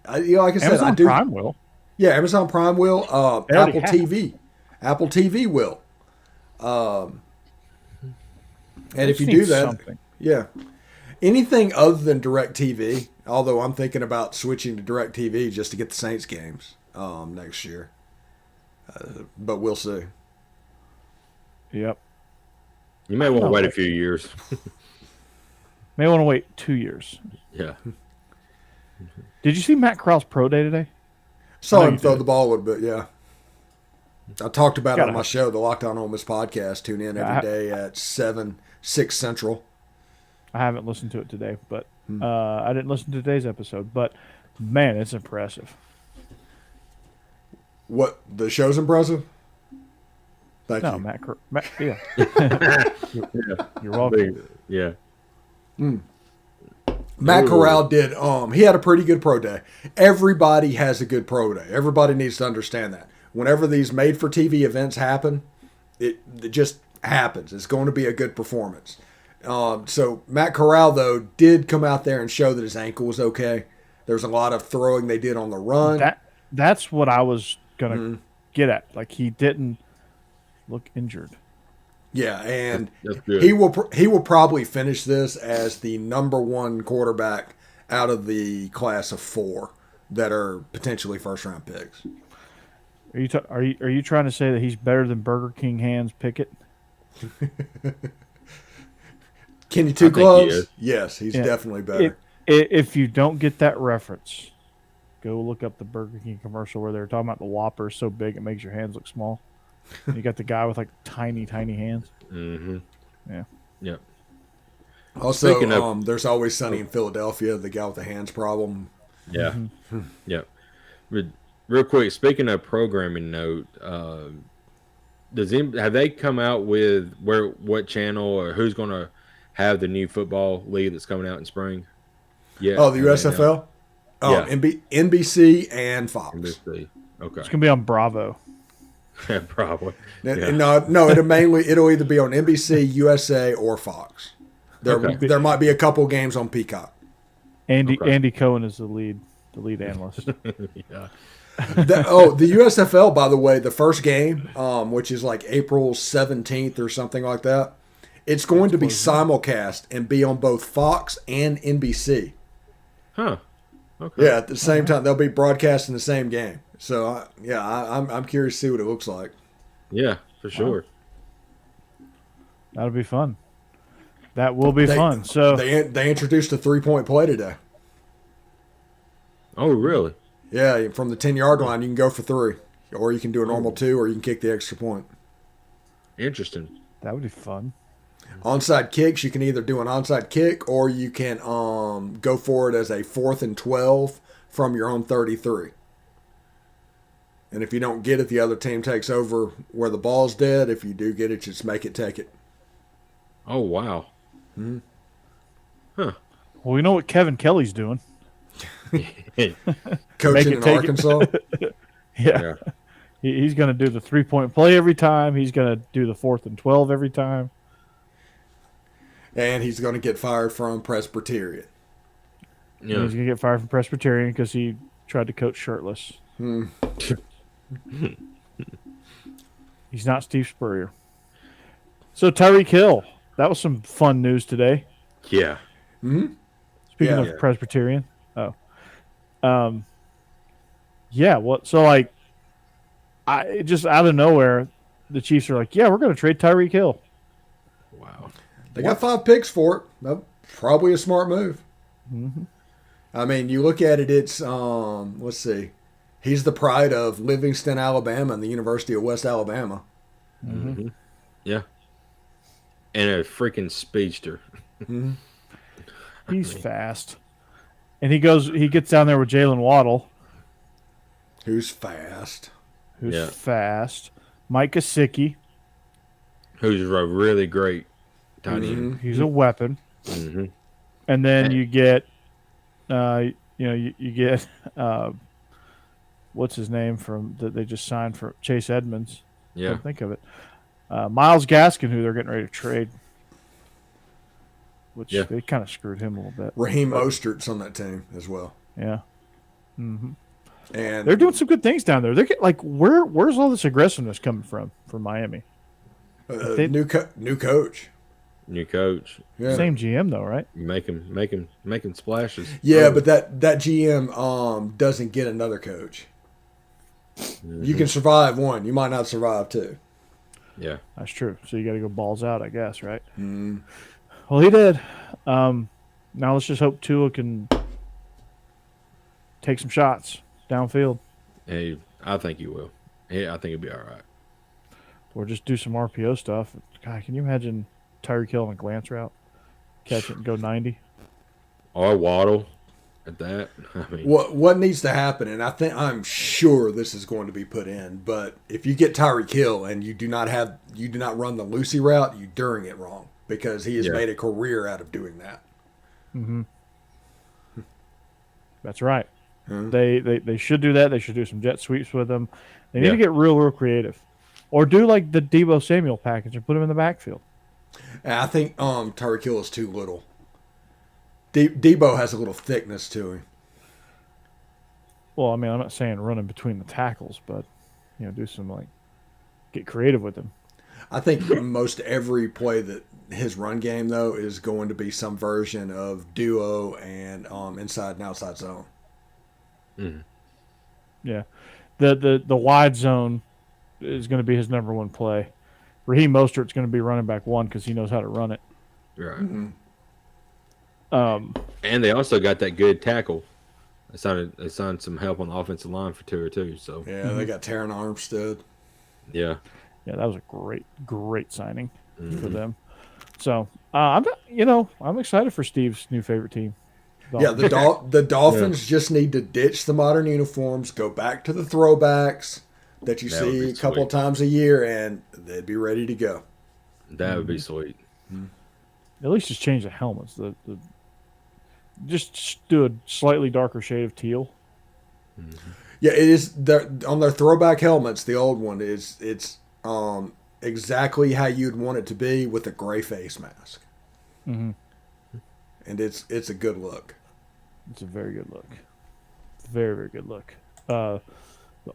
like I said, Amazon I do. Prime will. Yeah, Amazon Prime will. They already Apple have. TV. Apple TV will. And if you Just do need that, something. yeah. Anything other than DirecTV, although I'm thinking about switching to DirecTV just to get the Saints games next year. But we'll see. Yep. You may want to wait a few years. May want to wait 2 years. Yeah. Did you see Matt Corral's pro day today? Saw know him you throw did. the ball a little bit, yeah. I talked about it Gotta on my hope. show, the Lockdown Ole Miss Podcast. Tune in every day at 6 Central. I haven't listened to it today, but I didn't listen to today's episode. But man, it's impressive. What, the show's impressive? Thank No, you. Matt yeah. You're welcome. Yeah. Matt Ooh. Corral did. He had a pretty good pro day. Everybody has a good pro day. Everybody needs to understand that. Whenever these made-for-TV events happen, it just happens. It's going to be a good performance. So Matt Corral, though, did come out there and show that his ankle was okay. There was a lot of throwing they did on the run. That's what I was gonna get at. Like, he didn't look injured. Yeah, and That's good. he will probably finish this as the number one quarterback out of the class of 4 that are potentially first-round picks. Are you trying to say that he's better than Burger King Hands Pickett? Kenny I Two think he Gloves? is. Yes, he's Yeah. definitely better. If you don't get that reference, go look up the Burger King commercial where they're talking about the Whopper is so big it makes your hands look small. And you got the guy with like tiny hands. Mm-hmm. Yeah. Yep. Also, Speaking of- there's Always Sunny in Philadelphia, the guy with the hands problem. Yeah. Yep. But real quick, speaking of programming note, have they come out with what channel or who's going to have the new football league that's coming out in spring? Yeah. Oh, the USFL? Yeah. NBC and Fox. NBC. Okay. It's gonna be on Bravo. Yeah, probably. No, it'll either be on NBC, USA, or Fox. Okay. There might be a couple games on Peacock. Okay. Andy Cohen is the lead analyst. Yeah. The USFL, by the way, the first game, which is like April 17th or something like that, it's going to be simulcast and be on both Fox and NBC. Huh. Okay. Yeah, at the same time, they'll be broadcasting the same game. So, I'm curious to see what it looks like. Yeah, for sure. That'll be fun. That will be fun. So they introduced a 3-point play today. Oh, really? Yeah, from the 10-yard line, you can go for 3, or you can do a normal 2, or you can kick the extra point. Interesting. that would be fun. Onside kicks, you can either do an onside kick, or you can go for it as a 4th and 12 from your own 33. And if you don't get it, the other team takes over where the ball's dead. If you do get it, just make it take it. Oh, wow. Well, we know what Kevin Kelly's doing. Coaching it in take it. Arkansas. Yeah. He's going to do the 3-point play every time. He's going to do the 4th and 12 every time. And he's going to get fired from Presbyterian. And Yeah. he's going to get fired from Presbyterian because he tried to coach shirtless. He's not Steve Spurrier. So Tyreke Hill, that was some fun news today. Yeah. Speaking Yeah. of Presbyterian. Oh. Yeah, well, so like I just out of nowhere, the Chiefs are like, yeah, we're going to trade Tyreke Hill. Wow. They got 5 picks for it. That's probably a smart move. I mean, you look at it, it's, let's see. He's the pride of Livingston, Alabama, and the University of West Alabama. Mm-hmm. Yeah. And a freaking speedster. He's fast. And he gets down there with Jalen Waddle, Who's fast. who's Yeah. fast. Mike Gesicki. who's a really great tight end. He's a weapon. Mm-hmm. And then you get, you get, what's his name from that they just signed for Chase Edmonds. Yeah. Can't think of it. Myles Gaskin, who they're getting ready to trade, which they kind of screwed him a little bit. Raheem Mostert's on that team as well. Yeah. Mm-hmm. And they're doing some good things down there. They're like, where's all this aggressiveness coming from Miami? New coach. New coach. Yeah. Same GM though, right? Making splashes. Yeah, but that GM doesn't get another coach. Mm-hmm. You can survive one. You might not survive two. Yeah. That's true. So you got to go balls out, I guess, right? Mm. Well, he did. Now let's just hope Tua can take some shots downfield. Hey, I think he will. Yeah, I think he'll be all right. Or just do some RPO stuff. God, can you imagine Tyreke on a glance route? Catch it and go 90? Or Waddle at that. I mean, What needs to happen, and I'm sure this is going to be put in, but if you get Tyreke Hill and you do not run the Lucy route, you're doing it wrong because he has made a career out of doing that. Mm-hmm. That's right. Mm-hmm. They should do that. They should do some jet sweeps with him. They need to get real creative. Or do like the Deebo Samuel package and put him in the backfield. And I think Tyreke Hill is too little. Deebo has a little thickness to him. Well, I mean, I'm not saying running between the tackles, but do some get creative with him. I think most every play that his run game though is going to be some version of duo and inside and outside zone. Mm-hmm. Yeah, the wide zone is going to be his number one play. Raheem Mostert's going to be running back one because he knows how to run it. Right. Mm-hmm. And they also got that good tackle. They signed some help on the offensive line for Tua too. So they got Taron Armstead. Yeah, that was a great signing for them. So I'm excited for Steve's new favorite team. Dolphins. Yeah, the Dolphins just need to ditch the modern uniforms, go back to the throwbacks that you see a couple of times a year, and they'd be ready to go. That would be sweet. At least just change the helmets. Just do a slightly darker shade of teal. Mm-hmm. Yeah, it is. On their throwback helmets, the old one it's exactly how you'd want it to be with a gray face mask. Mm-hmm. And it's a good look. It's a very good look. Very, very good look. The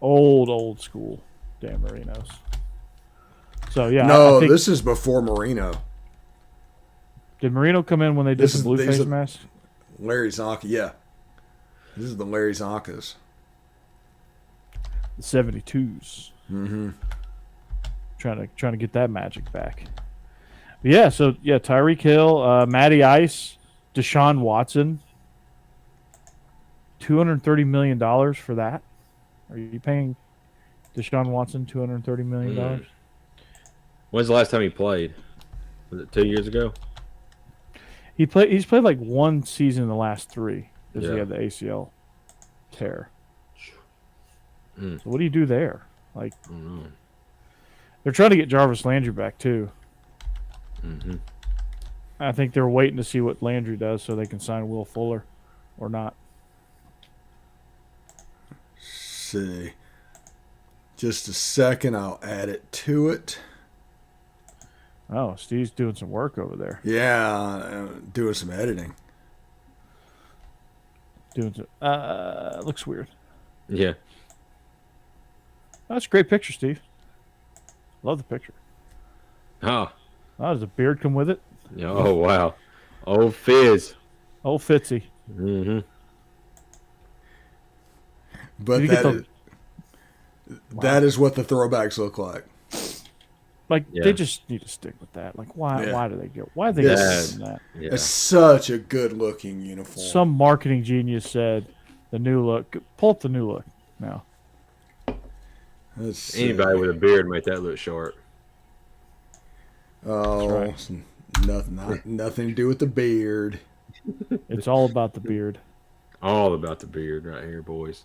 old school Dan Marinos. So yeah, no, I think, this is before Marino. Did Marino come in when they did the blue face mask? Larry Zonka, yeah. This is the Larry Zonkas. The 72s. Mm-hmm. Trying to get that magic back. But yeah, so yeah, Tyreke Hill, Matty Ice, Deshaun Watson. $230 million for that. Are you paying Deshaun Watson $230 million? When's the last time he played? Was it 2 years ago? He's played like one season in the last three because he had the ACL tear. So what do you do there? Like, they're trying to get Jarvis Landry back too. Mm-hmm. I think they're waiting to see what Landry does so they can sign Will Fuller or not. See. Just a second, I'll add it to it. Oh, Steve's doing some work over there. Yeah, doing some editing. Looks weird. Yeah. That's a great picture, Steve. Love the picture. Oh. Does the beard come with it? Oh, wow. Old Fizz. Old Fitzy. Mm-hmm. But that is what the throwbacks look like. Like, they just need to stick with that. Like, why do they go? Why do they go that? Yeah. It's such a good-looking uniform. Some marketing genius said the new look. Pull up the new look now. Anybody with a beard make that look short. Oh, right. Nothing to do with the beard. It's all about the beard. All about the beard right here, boys.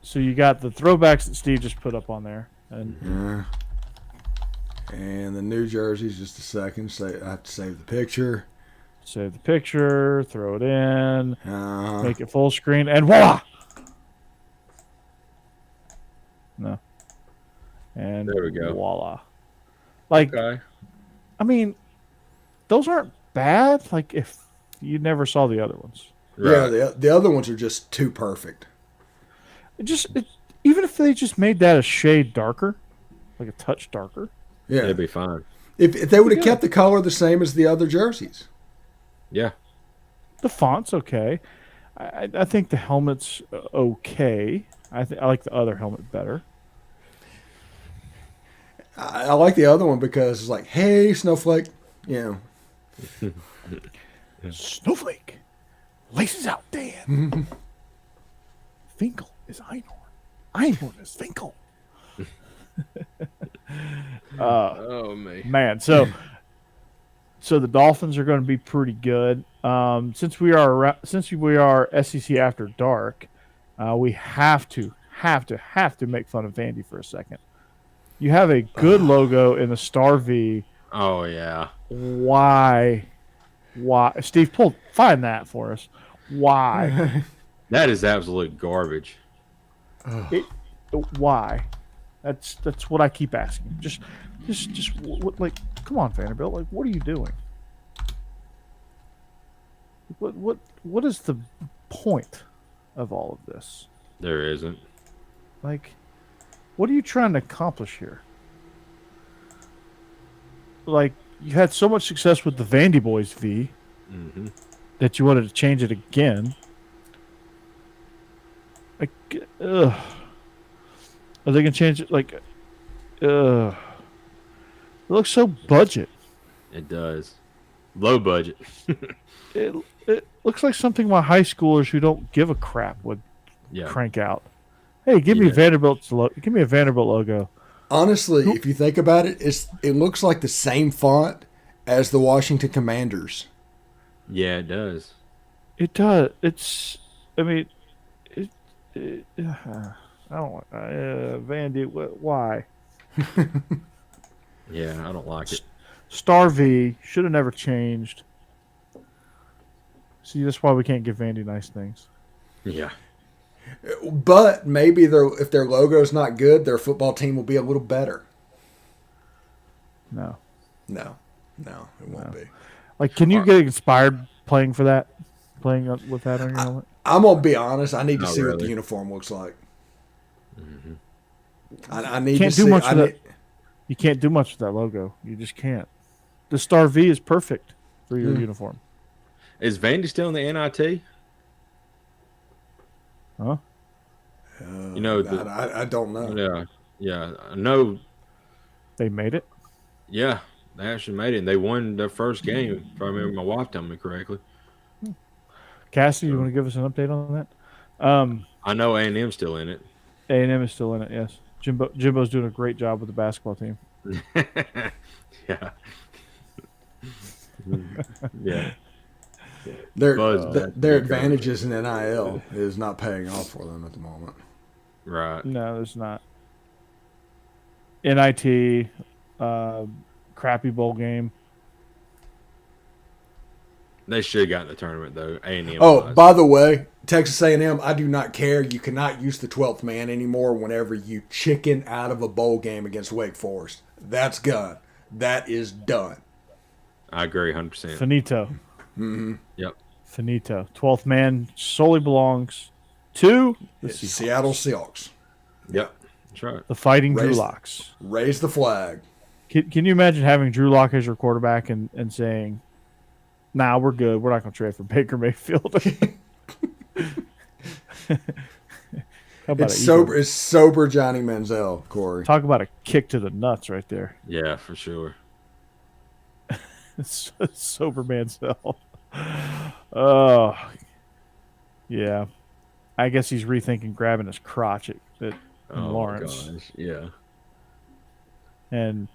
So you got the throwbacks that Steve just put up on there, and and the new jerseys. Just a second. I have to save the picture. Save the picture, throw it in, Uh, make it full screen, and voila! No. And There we go. voila. Like, Okay. I mean, those aren't bad. Like, if you never saw the other ones. Yeah, the other ones are just too perfect. Even if they just made that a shade darker, like a touch darker. Yeah, It'd be fine. if they would have kept the color the same as the other jerseys. Yeah. The font's okay. I think the helmet's okay. I like the other helmet better. I like the other one because it's like, hey, Snowflake, you know. Snowflake. Laces out, Dan. Finkel is Einhorn. Einhorn is Finkel. Oh man. So the Dolphins are going to be pretty good. Since we are SEC After Dark, we have to make fun of Vandy for a second. You have a good logo in the Star V. Oh yeah. Why? Steve, find that for us. Why? That is absolute garbage. Why? That's what I keep asking. Just like, come on, Vanderbilt. Like, what are you doing? What is the point of all of this? There isn't. Like, what are you trying to accomplish here? Like, you had so much success with the Vandy Boys V that you wanted to change it again. Like, ugh. Are they gonna change it? Like, it looks so budget. It does. Low budget. It looks like something my high schoolers who don't give a crap would crank out. Hey, give me a Vanderbilt logo. Honestly, if you think about it, it looks like the same font as the Washington Commanders. Yeah, it does. It does. I mean, I don't. Vandy, why? Yeah, I don't like it. Star V should have never changed. See, that's why we can't give Vandy nice things. Yeah. But maybe if their logo's not good, their football team will be a little better. No, it won't be. Like, can you get inspired playing with that on your helmet? I'm gonna be honest. I need to see what really. the uniform looks like. Mm-hmm. I need Can't to do see. much with that. You can't do much with that logo. You just can't. The Star V is perfect for your uniform. Is Vandy still in the NIT? Huh? You know, I don't know. Yeah. I know. They made it. Yeah, they actually made it. And they won their first game, if I remember my wife telling me correctly. Cassie, you want to give us an update on that? I know A&M's still in it. A&M is still in it, yes. Jimbo's doing a great job with the basketball team. Yeah. Yeah. Their advantages in NIL is not paying off for them at the moment. Right. No, there's not. NIT, crappy bowl game. They should have gotten the tournament, though. A&M. Oh, by the way, Texas A&M, I do not care. You cannot use the 12th man anymore whenever you chicken out of a bowl game against Wake Forest. That's gone. That is done. I agree 100%. Finito. Mm-hmm. Yep. Finito. 12th man solely belongs to the Seattle Seahawks. Yep. That's right. The Fighting Drew Locks. Raise the flag. Can you imagine having Drew Lock as your quarterback and saying, nah, we're good. We're not going to trade for Baker Mayfield. It's sober Johnny Manziel, Corey. Talk about a kick to the nuts right there. Yeah, for sure. Sober Manziel. Oh, yeah. I guess he's rethinking grabbing his crotch at Lawrence. Gosh. Yeah. And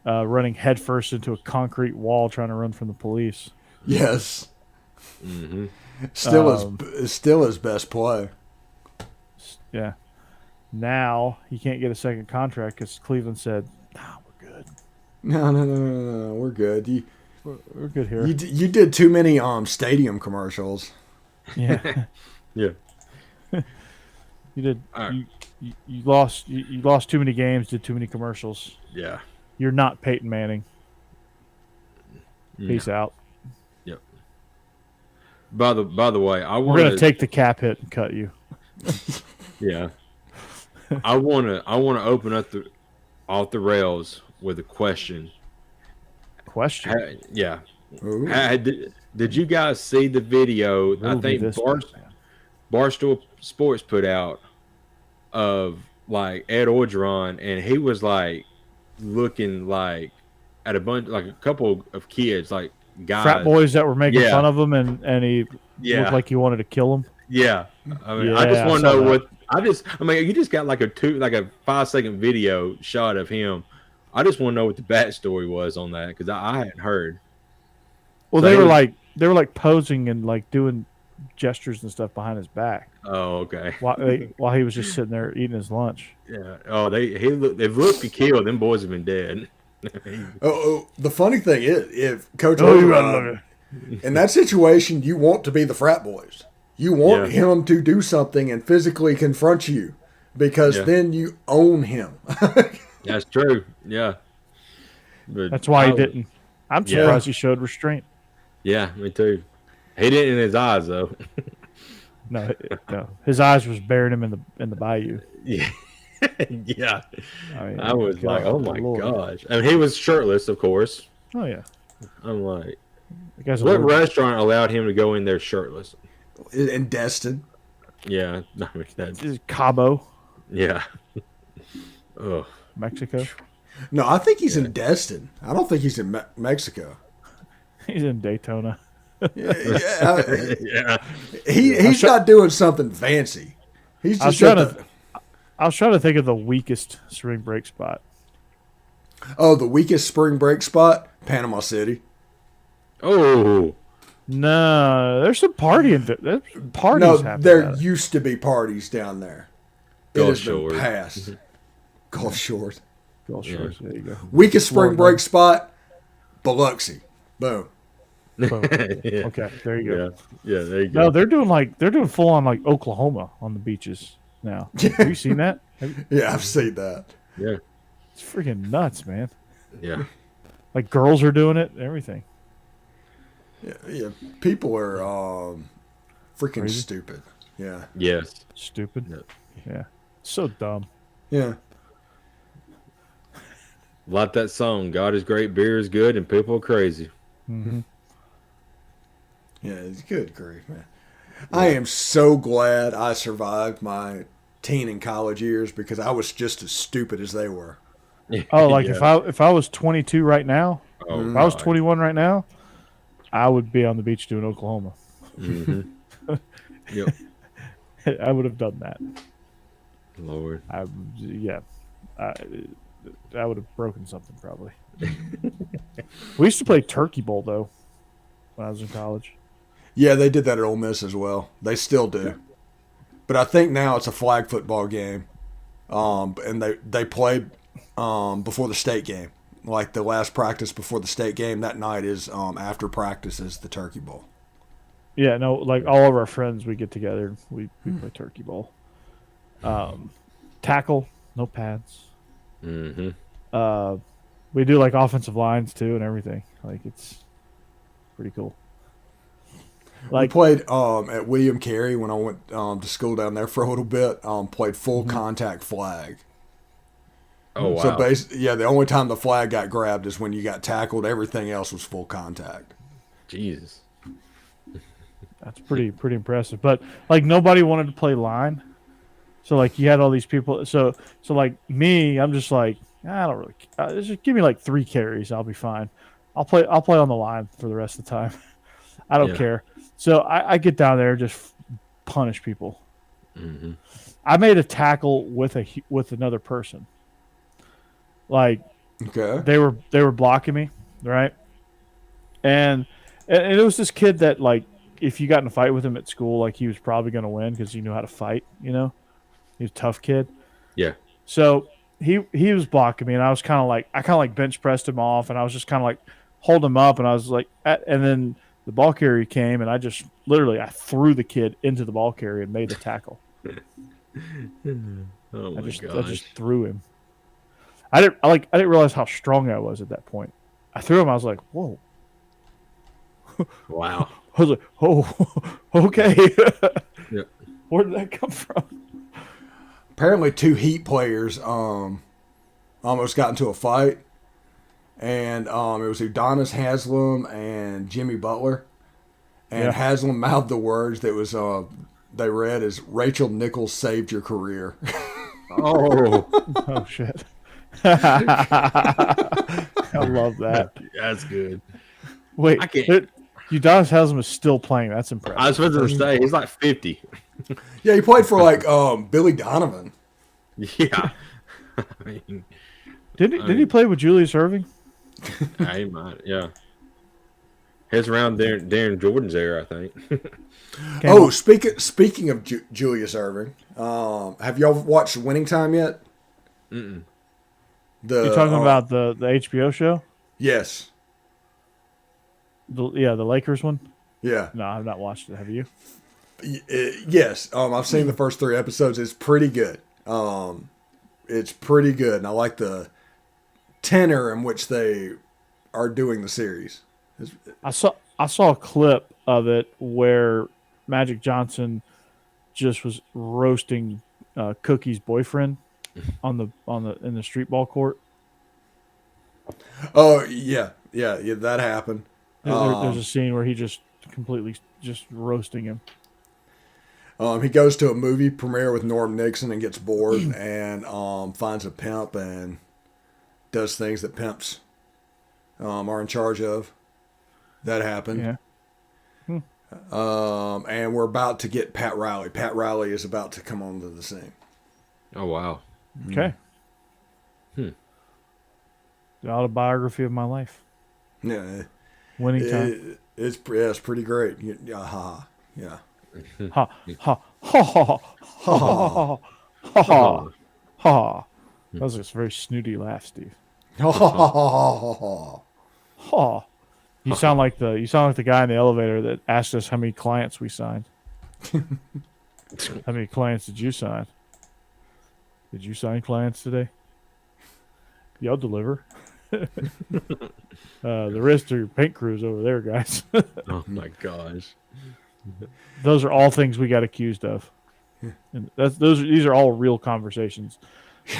running headfirst into a concrete wall trying to run from the police. Yes. Mm-hmm. Still his best play. Yeah. Now he can't get a second contract because Cleveland said, "Nah, we're good. No, we're good. We're good here." You did too many stadium commercials. Yeah, Yeah. you did. Right. You lost. You lost too many games. Did too many commercials. Yeah. You're not Peyton Manning. Peace out. Yep. By the way, We're gonna take the cap hit and cut you. Yeah. I wanna open up off the rails with a question. Question. Yeah. Did you guys see the video? I think Barstool Sports put out of like Ed Orgeron, and he was like looking like at a couple of kids, like guys, frat boys that were making fun of him, and he looked like he wanted to kill him. Yeah. I mean, I just want to know what you just got like a 5-second video shot of him. I just want to know what the backstory was on that because I hadn't heard. Well, so they were like posing and like doing gestures and stuff behind his back. Oh, okay. While he was just sitting there eating his lunch. Yeah. Oh, they've looked to kill. Them boys have been dead. The funny thing is, if Coach Orgeron, in that situation, you want to be the frat boys. You want him to do something and physically confront you because then you own him. That's true. Yeah. But that's why he didn't. I'm surprised he showed restraint. Yeah, me too. He didn't in his eyes though. No. His eyes was burying him in the bayou. Yeah. Yeah. I mean, I was like, oh my gosh. I mean, he was shirtless, of course. Oh yeah. I'm like, what restaurant allowed him to go in there shirtless? In Destin. Yeah. I mean, this is Cabo. Yeah. Oh. Mexico. No, I think he's in Destin. I don't think he's in Mexico. He's in Daytona. Yeah. He's not doing something fancy. He's just I was trying to think of the weakest spring break spot. Oh, the weakest spring break spot? Panama City. Oh. No, there's some partying. There's parties happening. No, there used to be parties down there. It has been Shores. past. Gulf Shores. Gulf Shores. There you go. Weakest spring break spot? Biloxi. Boom. Boom. Yeah. Okay, there you go. Yeah, there you go. No, they're doing full on like Oklahoma on the beaches now. Have you seen that? Yeah, I've seen that. Yeah. It's freaking nuts, man. Yeah. Like girls are doing it and everything. Yeah. People are freaking Crazy. stupid. Yeah. Yes. Stupid. Yeah. So dumb. Yeah. Like that song, God is great, beer is good, and people are crazy. Mm-hmm. Yeah, it's good grief, man. Yeah. I am so glad I survived my teen and college years because I was just as stupid as they were. Oh, like if I was 22 right now, if I was 21 right now, I would be on the beach doing Oklahoma. Mm-hmm. Yep. I would have done that. Lord. I would have broken something probably. We used to play Turkey Bowl though when I was in college. Yeah, they did that at Ole Miss as well. They still do. But I think now it's a flag football game. And they played before the state game. Like the last practice before the state game that night is after practice is the Turkey Bowl. Yeah, no, like all of our friends, we get together and we play Turkey Bowl. Tackle, no pads. Mm-hmm. We do like offensive lines too and everything. Like it's pretty cool. Like, we played at William Carey when I went to school down there for a little bit. Played full contact flag. Oh wow! So the only time the flag got grabbed is when you got tackled. Everything else was full contact. Jesus, that's pretty impressive. But like nobody wanted to play line, so like you had all these people. So like me, I'm just like I don't really. Just give me like 3 carries, I'll be fine. I'll play on the line for the rest of the time. I don't care. So I get down there and just punish people. Mm-hmm. I made a tackle with another person. Like, okay, they were blocking me, right? And it was this kid that like if you got in a fight with him at school, like he was probably going to win because he knew how to fight. You know, he was a tough kid. Yeah. So he was blocking me, and I was kind of like bench pressed him off, and I was just kind of like hold him up, and I was like, and then the ball carrier came, and I just literally I threw the kid into the ball carrier and made the tackle. Oh my I gosh. just threw him. I didn't realize how strong I was at that point. I threw him. I was like, whoa. Wow. I was like, oh, okay. Yeah. Where did that come from? Apparently, two Heat players almost got into a fight, and it was Udonis Haslem and Jimmy Butler, and Yeah. Haslem mouthed the words that was they read as Rachel Nichols saved your career. Oh, Oh shit. I love that. that's good. Wait, I can't- Udonis Haslem is still playing. That's impressive. I was supposed to say he's like 50. Yeah, he played for like Billy Donovan. Yeah. I mean, Did he play with Julius Erving? he might. Yeah. He's around Darren Jordan's era, I think. Oh, speaking of Julius Erving, have y'all watched Winning Time yet? Mm-mm. You're talking about the HBO show? Yes. The Lakers one? Yeah. No, I've not watched it. Have you? Yes. I've seen the first 3 episodes. It's pretty good. It's pretty good, and I like the tenor in which they are doing the series. I saw a clip of it where Magic Johnson just was roasting Cookie's boyfriend in the street ball court. Oh yeah, that happened. There's a scene where he just completely just roasting him. He goes to a movie premiere with Norm Nixon and gets bored and finds a pimp and does things that pimps are in charge of. That happened. Yeah. And we're about to get Pat Riley. Pat Riley is about to come onto the scene. Oh, wow. Okay. Hmm. The autobiography of my life. Yeah. Winning time. It's pretty great. Yeah. Yeah. Ha ha ha ha ha ha ha ha. That was just a very snooty laugh, Steve. Ha. You sound like the guy in the elevator that asked us how many clients we signed. How many clients did you sign? Did you sign clients today? Yeah, I'll deliver. The rest are your paint crews over there, guys. Oh, my gosh. Those are all things we got accused of. And these are all real conversations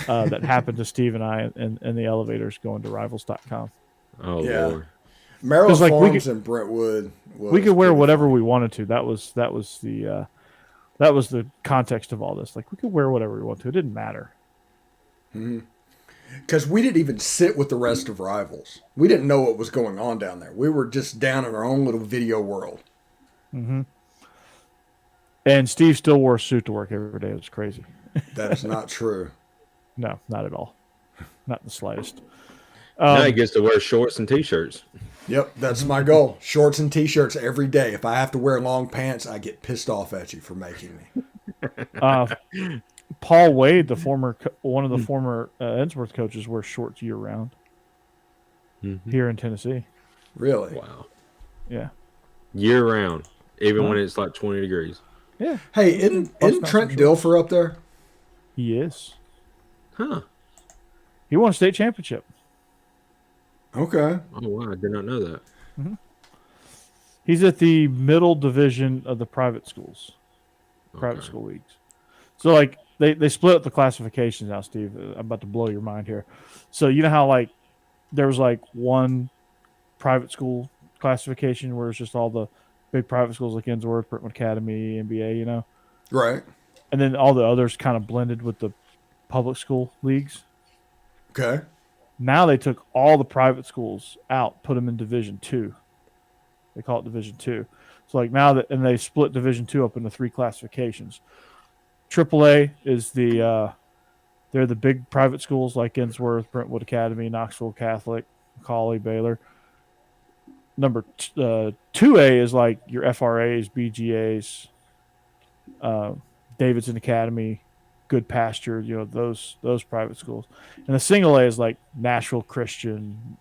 that happened to Steve and I in the elevators going to rivals.com. Oh, Yeah. Lord. Maryland like, Farms in Brentwood. We could wear whatever we wanted to. That was the context of all this. Like, we could wear whatever we want to. It didn't matter. Because we didn't even sit with the rest of Rivals. We didn't know what was going on down there. We were just down in our own little video world. Mm-hmm. And Steve still wore a suit to work every day. It was crazy. That is not true. No, not at all. Not the slightest. Now he gets to wear shorts and T-shirts. Yep, that's my goal. Shorts and T-shirts every day. If I have to wear long pants, I get pissed off at you for making me. Paul Wade, one of the former Ensworth coaches, wears shorts year round here in Tennessee. Really? Wow. Yeah. Year round, even when it's like 20 degrees. Yeah. Hey, isn't Trent Dilfer up there? He is. Huh. He won a state championship. Okay. Oh, wow. I did not know that. He's at the middle division of the private schools, private school leagues. So, like, they split up the classifications now, Steve. I'm about to blow your mind here. So, you know how, like, there was, like, one private school classification where it's just all the big private schools like Ensworth, Brentwood Academy, NBA, you know? Right. And then all the others kind of blended with the public school leagues. Okay. Now they took all the private schools out, put them in Division II. They call it Division II. So like now that, and they split Division II up into 3 classifications. AAA is they're the big private schools like Ensworth, Brentwood Academy, Knoxville Catholic, Macaulay, Baylor. Number 2A is like your FRAs, BGAs, Davidson Academy, Good Pasture, those private schools. And the single A is like Nashville Christian,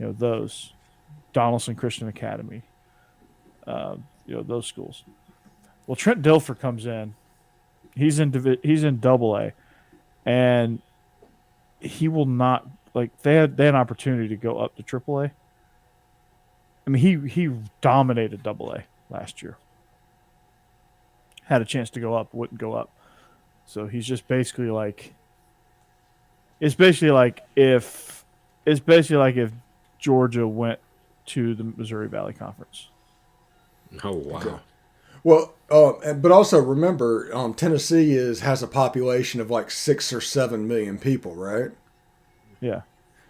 those Donaldson Christian Academy, those schools. Well, Trent Dilfer comes in. He's in Double A, and he will not they had an opportunity to go up to Triple A. I mean, he dominated Double A last year. Had a chance to go up, wouldn't go up. So he's just basically it's basically like if Georgia went to the Missouri Valley Conference. Oh wow. Okay. Well, but also remember, Tennessee has a population of like 6 or 7 million people, right? Yeah.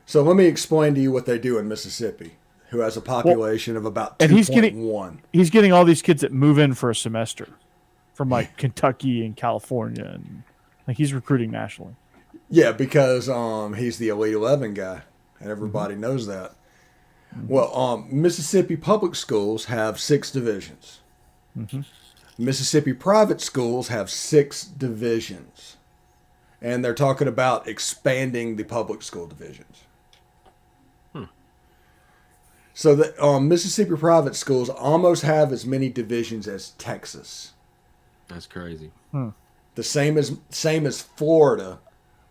So let me explain to you what they do in Mississippi, who has a population of about 2.1. He's getting all these kids that move in for a semester from like Kentucky and California, and he's recruiting nationally. Yeah, because he's the Elite 11 guy, and everybody knows that. Well, Mississippi public schools have 6 divisions. Mississippi private schools have 6 divisions. And they're talking about expanding the public school divisions. So the Mississippi private schools almost have as many divisions as Texas. That's crazy. The same as Florida,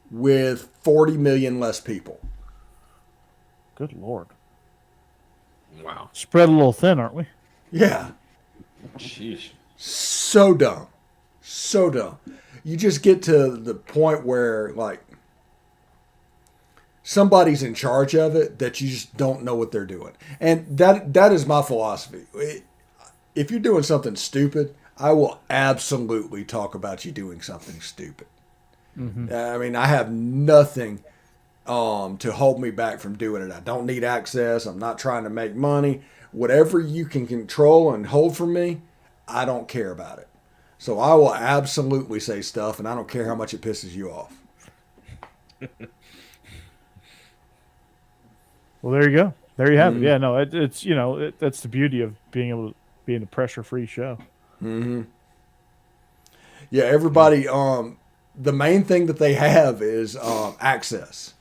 with 40 million less people. Good Lord. Wow. Spread a little thin, aren't we? Yeah. Sheesh. So dumb. So dumb. You just get to the point where, somebody's in charge of it that you just don't know what they're doing. And that is my philosophy. If you're doing something stupid, I will absolutely talk about you doing something stupid. I mean, I have nothing to hold me back from doing it. I don't need access. I'm not trying to make money. Whatever you can control and hold from me, I don't care about it. So I will absolutely say stuff, and I don't care how much it pisses you off. Well, there you go. There you have it. Yeah, no, it's that's the beauty of being able to be in a pressure-free show. Yeah, everybody. The main thing that they have is access.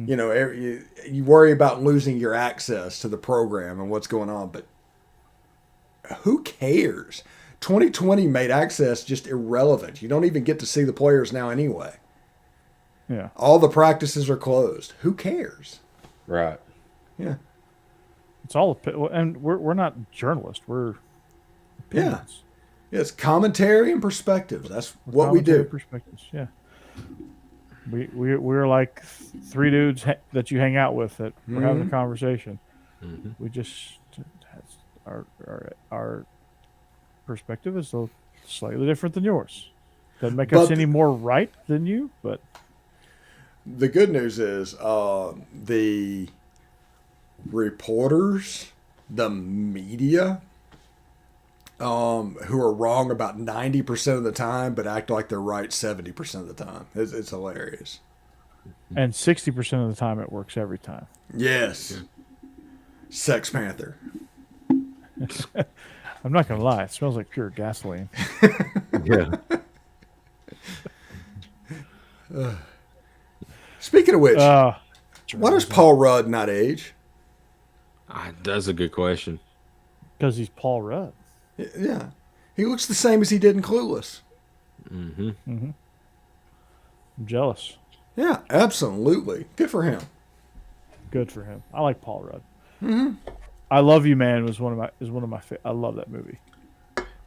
You worry about losing your access to the program and what's going on, but who cares? 2020 made access just irrelevant. You don't even get to see the players now anyway. Yeah. All the practices are closed. Who cares? Right. Yeah. It's all, and we're not journalists. We're opinions. Yeah. It's commentary and perspectives. That's what we do. Perspectives. Yeah. We're like 3 dudes that you hang out with that we're having a conversation. We just our perspective is slightly different than yours. Doesn't make us any more right than you, but the good news is the reporters, the media, who are wrong about 90% of the time, but act like they're right 70% of the time. It's hilarious. And 60% of the time, it works every time. Yes. Sex Panther. I'm not going to lie. It smells like pure gasoline. Yeah. Speaking of which, why does Paul Rudd not age? That's a good question. Because he's Paul Rudd. Yeah. He looks the same as he did in Clueless. I'm jealous. Yeah, absolutely. Good for him. Good for him. I like Paul Rudd. I Love You, Man was one of my I love that movie.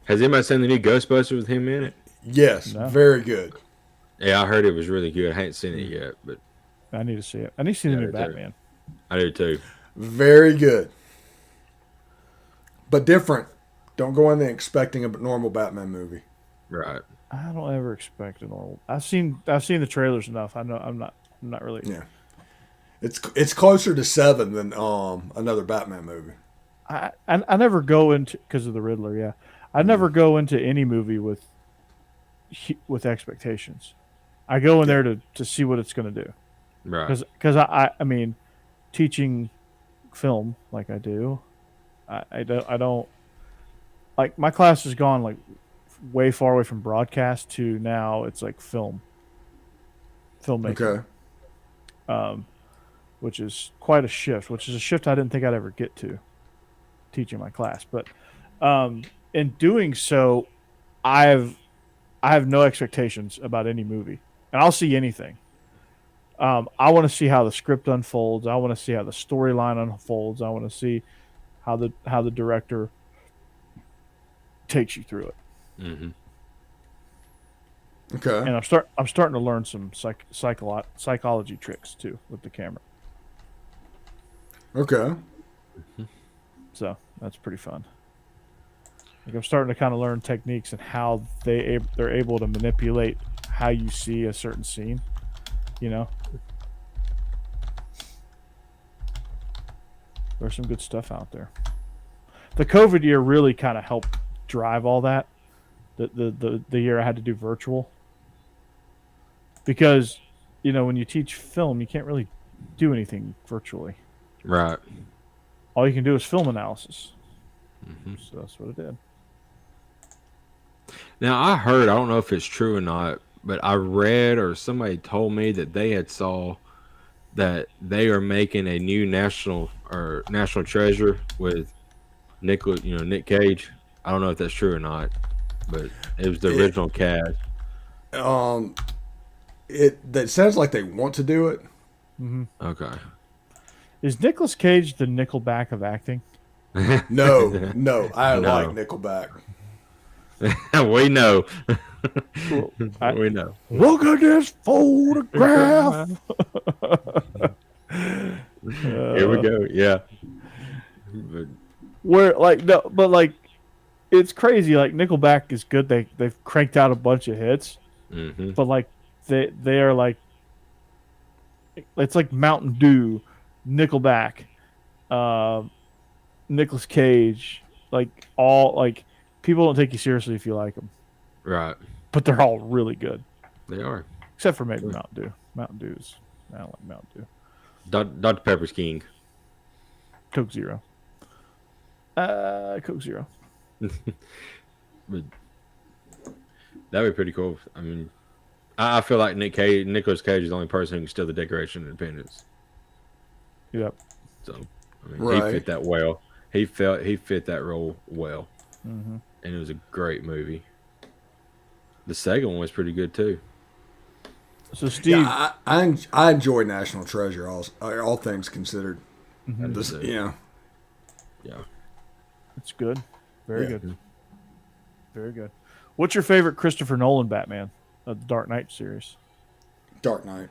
Has anybody seen the new Ghostbusters with him in it? Yes, No. Very good. Yeah, I heard it was really good. I hadn't seen it yet, but I need to see it. I need to see the new Batman. I do too. Very good. But different. Don't go in there expecting a normal Batman movie. Right. I don't ever expect a normal. I've seen the trailers enough. I know I'm not really. Yeah. It's closer to 7 than another Batman movie. I never go into, because of the Riddler. Yeah, I never go into any movie with expectations. I go in there to see what it's going to do. Right. Because I mean, teaching film like I do, I don't like, my class has gone like way far away from broadcast to now it's like filmmaking. Okay. Which is quite a shift, which is a shift I didn't think I'd ever get to teaching my class. But in doing so, I have no expectations about any movie, and I'll see anything. I want to see how the script unfolds. I want to see how the storyline unfolds. I want to see how the director takes you through it. Mm-hmm. Okay. And I'm starting to learn some psychology tricks too with the camera. Okay. So that's pretty fun. Like I'm starting to kind of learn techniques and how they're able to manipulate how you see a certain scene. You know, there's some good stuff out there. The COVID year really kind of helped drive all that. The year I had to do virtual, because when you teach film, you can't really do anything virtually. Right. All you can do is film analysis. Mm-hmm. So that's what it did. Now I heard, I don't know if it's true or not, but I read or somebody told me that they had saw that they are making a new national treasure with Nick Cage. I don't know if that's true or not, but it was the original cast. That sounds like they want to do it. Mm-hmm. Okay. Is Nicolas Cage the Nickelback of acting? No, I like Nickelback. We know. We know. Look at this photograph. Here we go. Yeah. It's crazy. Like Nickelback is good. They've cranked out a bunch of hits, mm-hmm. but like they are like, it's like Mountain Dew, Nickelback, Nicolas Cage, like all like people don't take you seriously if you like them, right? But they're all really good. They are, except for maybe Mountain Dew. Mountain Dew's I don't like Mountain Dew. Dr. Pepper's king. Coke Zero. Coke Zero. But that'd be pretty cool. I mean, I feel like Nicolas Cage is the only person who can steal the Declaration of Independence. Yep. So I mean, he fit that well. He fit that role well, mm-hmm. and it was a great movie. The second one was pretty good too. So Steve, yeah, I enjoy National Treasure, all things considered. Mm-hmm. Yeah, it's good, very good, very good. What's your favorite Christopher Nolan Batman, the Dark Knight series? Dark Knight.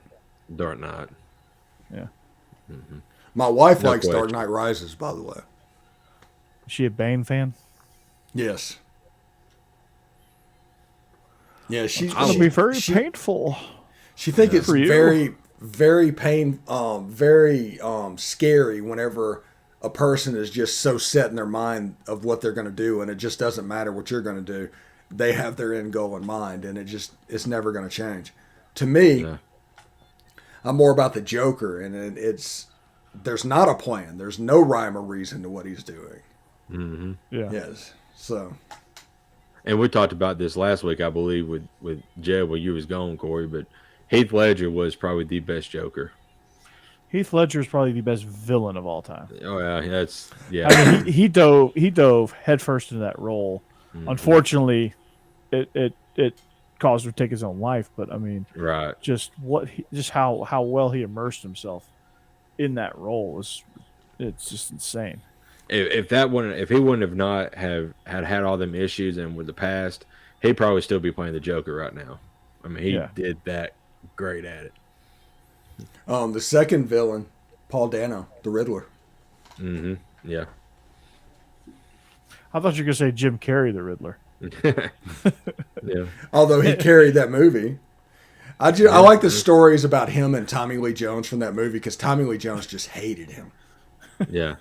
Yeah. Mm-hmm. My wife likes Dark Knight Rises, by the way. Is she a Bane fan? Yes. Yeah, she's going to be very painful. She thinks it's very, very very scary whenever a person is just so set in their mind of what they're going to do, and it just doesn't matter what you're going to do. They have their end goal in mind, and it's never going to change. To me, I'm more about the Joker, and there's not a plan. There's no rhyme or reason to what he's doing. Mm-hmm. Yeah. Yes. So. And we talked about this last week, I believe, with Jeb, where you was going, Corey, but Heath Ledger was probably the best Joker. Heath Ledger is probably the best villain of all time. Oh yeah, I mean, he dove headfirst into that role. Mm-hmm. Unfortunately, it caused him to take his own life. But I mean, right? Just how well he immersed himself in that role it's just insane. If he wouldn't have not had all them issues and with the past, he'd probably still be playing the Joker right now. I mean, he did that great at it. The second villain, Paul Dano, the Riddler. Mm-hmm. Yeah. I thought you were gonna say Jim Carrey, the Riddler. Yeah. Although he carried that movie. I like the stories about him and Tommy Lee Jones from that movie because Tommy Lee Jones just hated him. Yeah.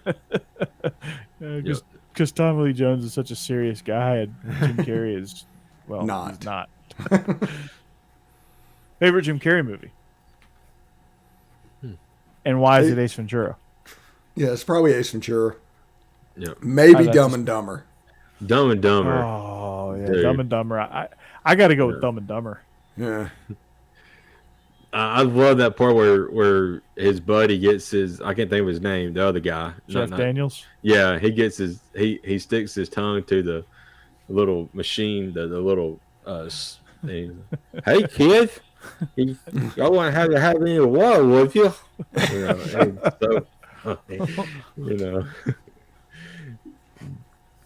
Because Tommy Lee Jones is such a serious guy, and Jim Carrey is not. He's not. Favorite Jim Carrey movie? And why is it Ace Ventura? Yeah, it's probably Ace Ventura. Yeah. Maybe Dumb and Dumber. Dumb and Dumber. Oh, Oh yeah, Dude. Dumb and Dumber. I got to go with Dumb and Dumber. Yeah. I love that part where his buddy gets I can't think of his name, the other guy. Jeff Daniels. Yeah, he gets he sticks his tongue to the little machine, the little thing. Hey kid, y'all want to have any water with you? You know.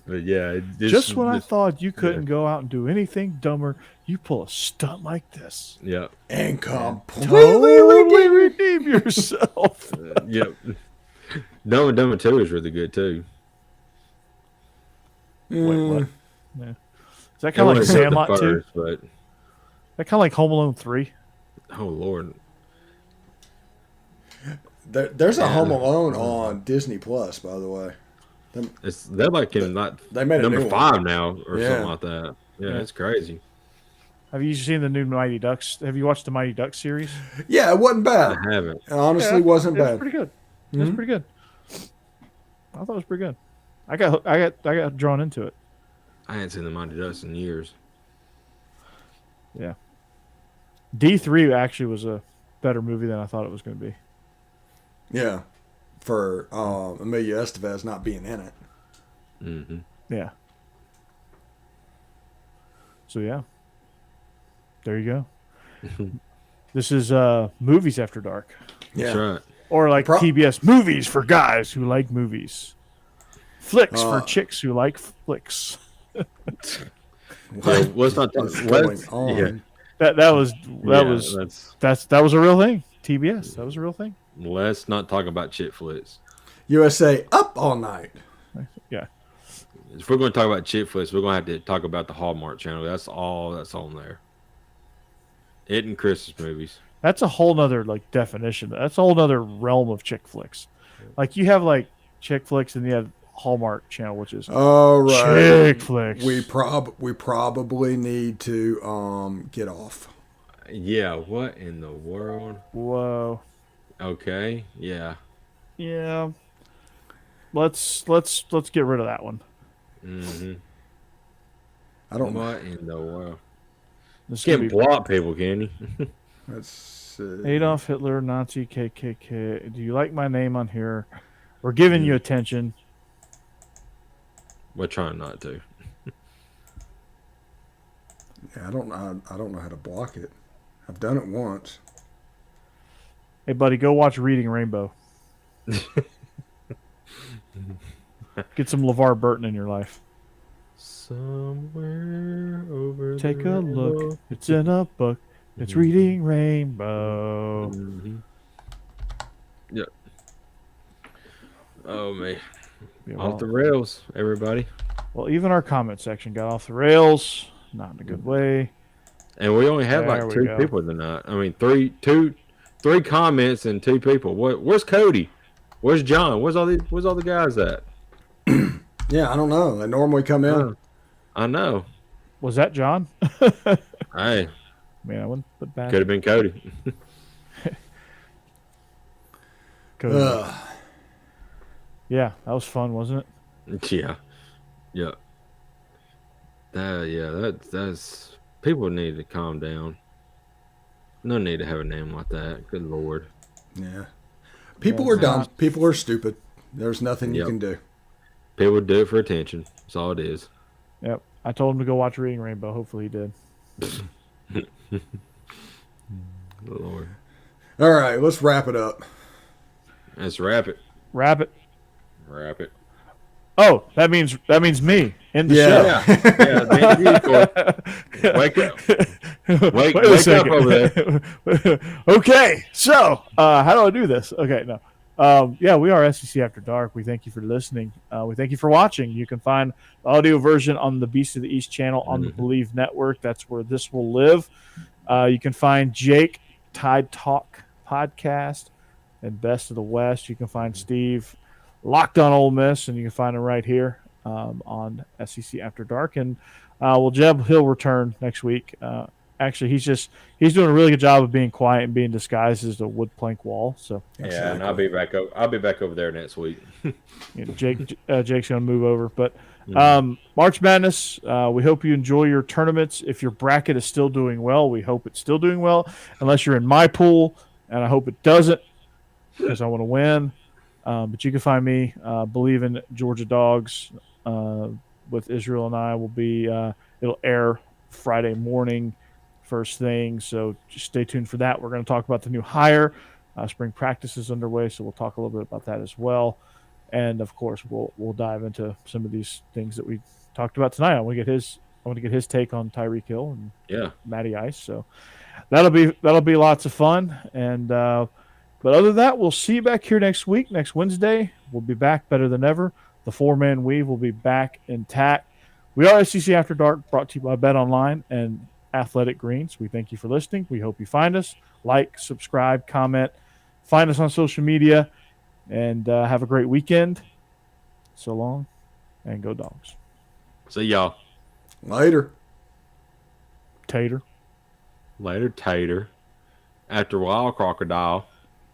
But yeah, just when I thought you couldn't go out and do anything dumber, you pull a stunt like this. Yeah. And completely redeem yourself. Yep. Dumb and Dumber 2 is really good too. Wait, what? Yeah. Is that kind of like Sandlot 2? But that kind of like Home Alone 3? Oh Lord. There's a Home Alone on Disney Plus, by the way. They're like in they made number 5 now or Yeah. something like that. Yeah, it's crazy. Have you seen the new Mighty Ducks? Have you watched the Mighty Ducks series? Yeah, it wasn't bad. I haven't. It honestly wasn't It was bad. pretty good. It was pretty good. I thought it was pretty good. I got drawn into it. I hadn't seen the Mighty Ducks in years. Yeah. D3 actually was a better movie than I thought it was going to be. Yeah. For Emilio Estevez not being in it. Mm-hmm. Yeah. So yeah. There you go. This is Movies After Dark. Yeah. That's right. Or like TBS, movies for guys who like movies. Flicks for chicks who like flicks. Well, let's not talk. Going on? Yeah. That was a real thing. TBS, that was a real thing. Let's not talk about chick flicks. USA Up All Night. Yeah. If we're going to talk about chick flicks, we're going to have to talk about the Hallmark Channel. That's all that's on there. It and Christmas movies. That's a whole nother like definition. That's a whole nother realm of chick flicks. Like you have like chick flicks and you have Hallmark Channel, which is chick flicks. We probably need to get off. Yeah, what in the world? Whoa. Okay, yeah. Yeah. Let's get rid of that one. Mm-hmm. I don't know. What in the world? This Can't block people, can you? Let's see. Adolf Hitler, Nazi, KKK. Do you like my name on here? We're giving you attention. We're trying not to. Yeah, I don't know how to block it. I've done it once. Hey, buddy, go watch Reading Rainbow. Get some LeVar Burton in your life. Somewhere over Take the a look. rainbow. It's in a book. It's Reading Rainbow. Mm-hmm. Yep. Oh man. Yeah, Off the rails, everybody. well, even our comment section got off the rails. Not in a good way. And we only had There like we 2 go. people tonight. I mean, three comments and 2 people. Where's Cody? Where's John? Where's all the guys at? Yeah, I don't know. They normally come in. I know. Was that John? Hey, Man, I wouldn't put bad. could have been Cody. Yeah, that was fun, wasn't it? Yeah. Yeah. That's people need to calm down. No need to have a name like that. Good Lord. Yeah. People are dumb. People are stupid. There's nothing you Yep. can do. People do it for attention. That's all it is. Yep. I told him to go watch Reading Rainbow. Hopefully he did. Good Lord. All right, let's wrap it up. Let's wrap it. Wrap it. Wrap it. Oh, that means me in the Yeah. Yeah. Wake up. Wake a up second. over there. Okay, so how do I do this? Okay, no. Yeah, we are SEC After Dark. We thank you for listening. We thank you for watching. You can find the audio version on the Beast of the East channel on the Bleav Network. That's where this will live. You can find Jake, Tide Talk Podcast, and Best of the West. You can find Steve, Locked on Ole Miss, and you can find him right here on SEC After Dark. And Jeb, he'll return next week. Actually, he's doing a really good job of being quiet and being disguised as a wood plank wall. So Yeah, and I'll be back over there next week. Jake's going to move over. But March Madness, we hope you enjoy your tournaments. If your bracket is still doing well, we hope it's still doing well, unless you're in my pool, and I hope it doesn't because I want to win. But you can find me, Bleav In Georgia Dawgs, with Israel and I will be, it'll air Friday morning, first thing. So just stay tuned for that. We're going to talk about the new hire. Spring practice is underway, so we'll talk a little bit about that as well. And of course, we'll dive into some of these things that we talked about tonight. I want to get his take on Tyreke Hill and Matty Ice. So that'll be lots of fun. And but other than that, we'll see you back here next week, next Wednesday. We'll be back better than ever. The 4-man weave will be back intact. We are SEC After Dark, brought to you by Bet Online and Athletic Greens. We thank you for listening. We hope you find us, like, subscribe, comment, find us on social media, and have a great weekend. So long, and go Dogs. See y'all. Later. Tater. Later, Tater. After a while, Crocodile.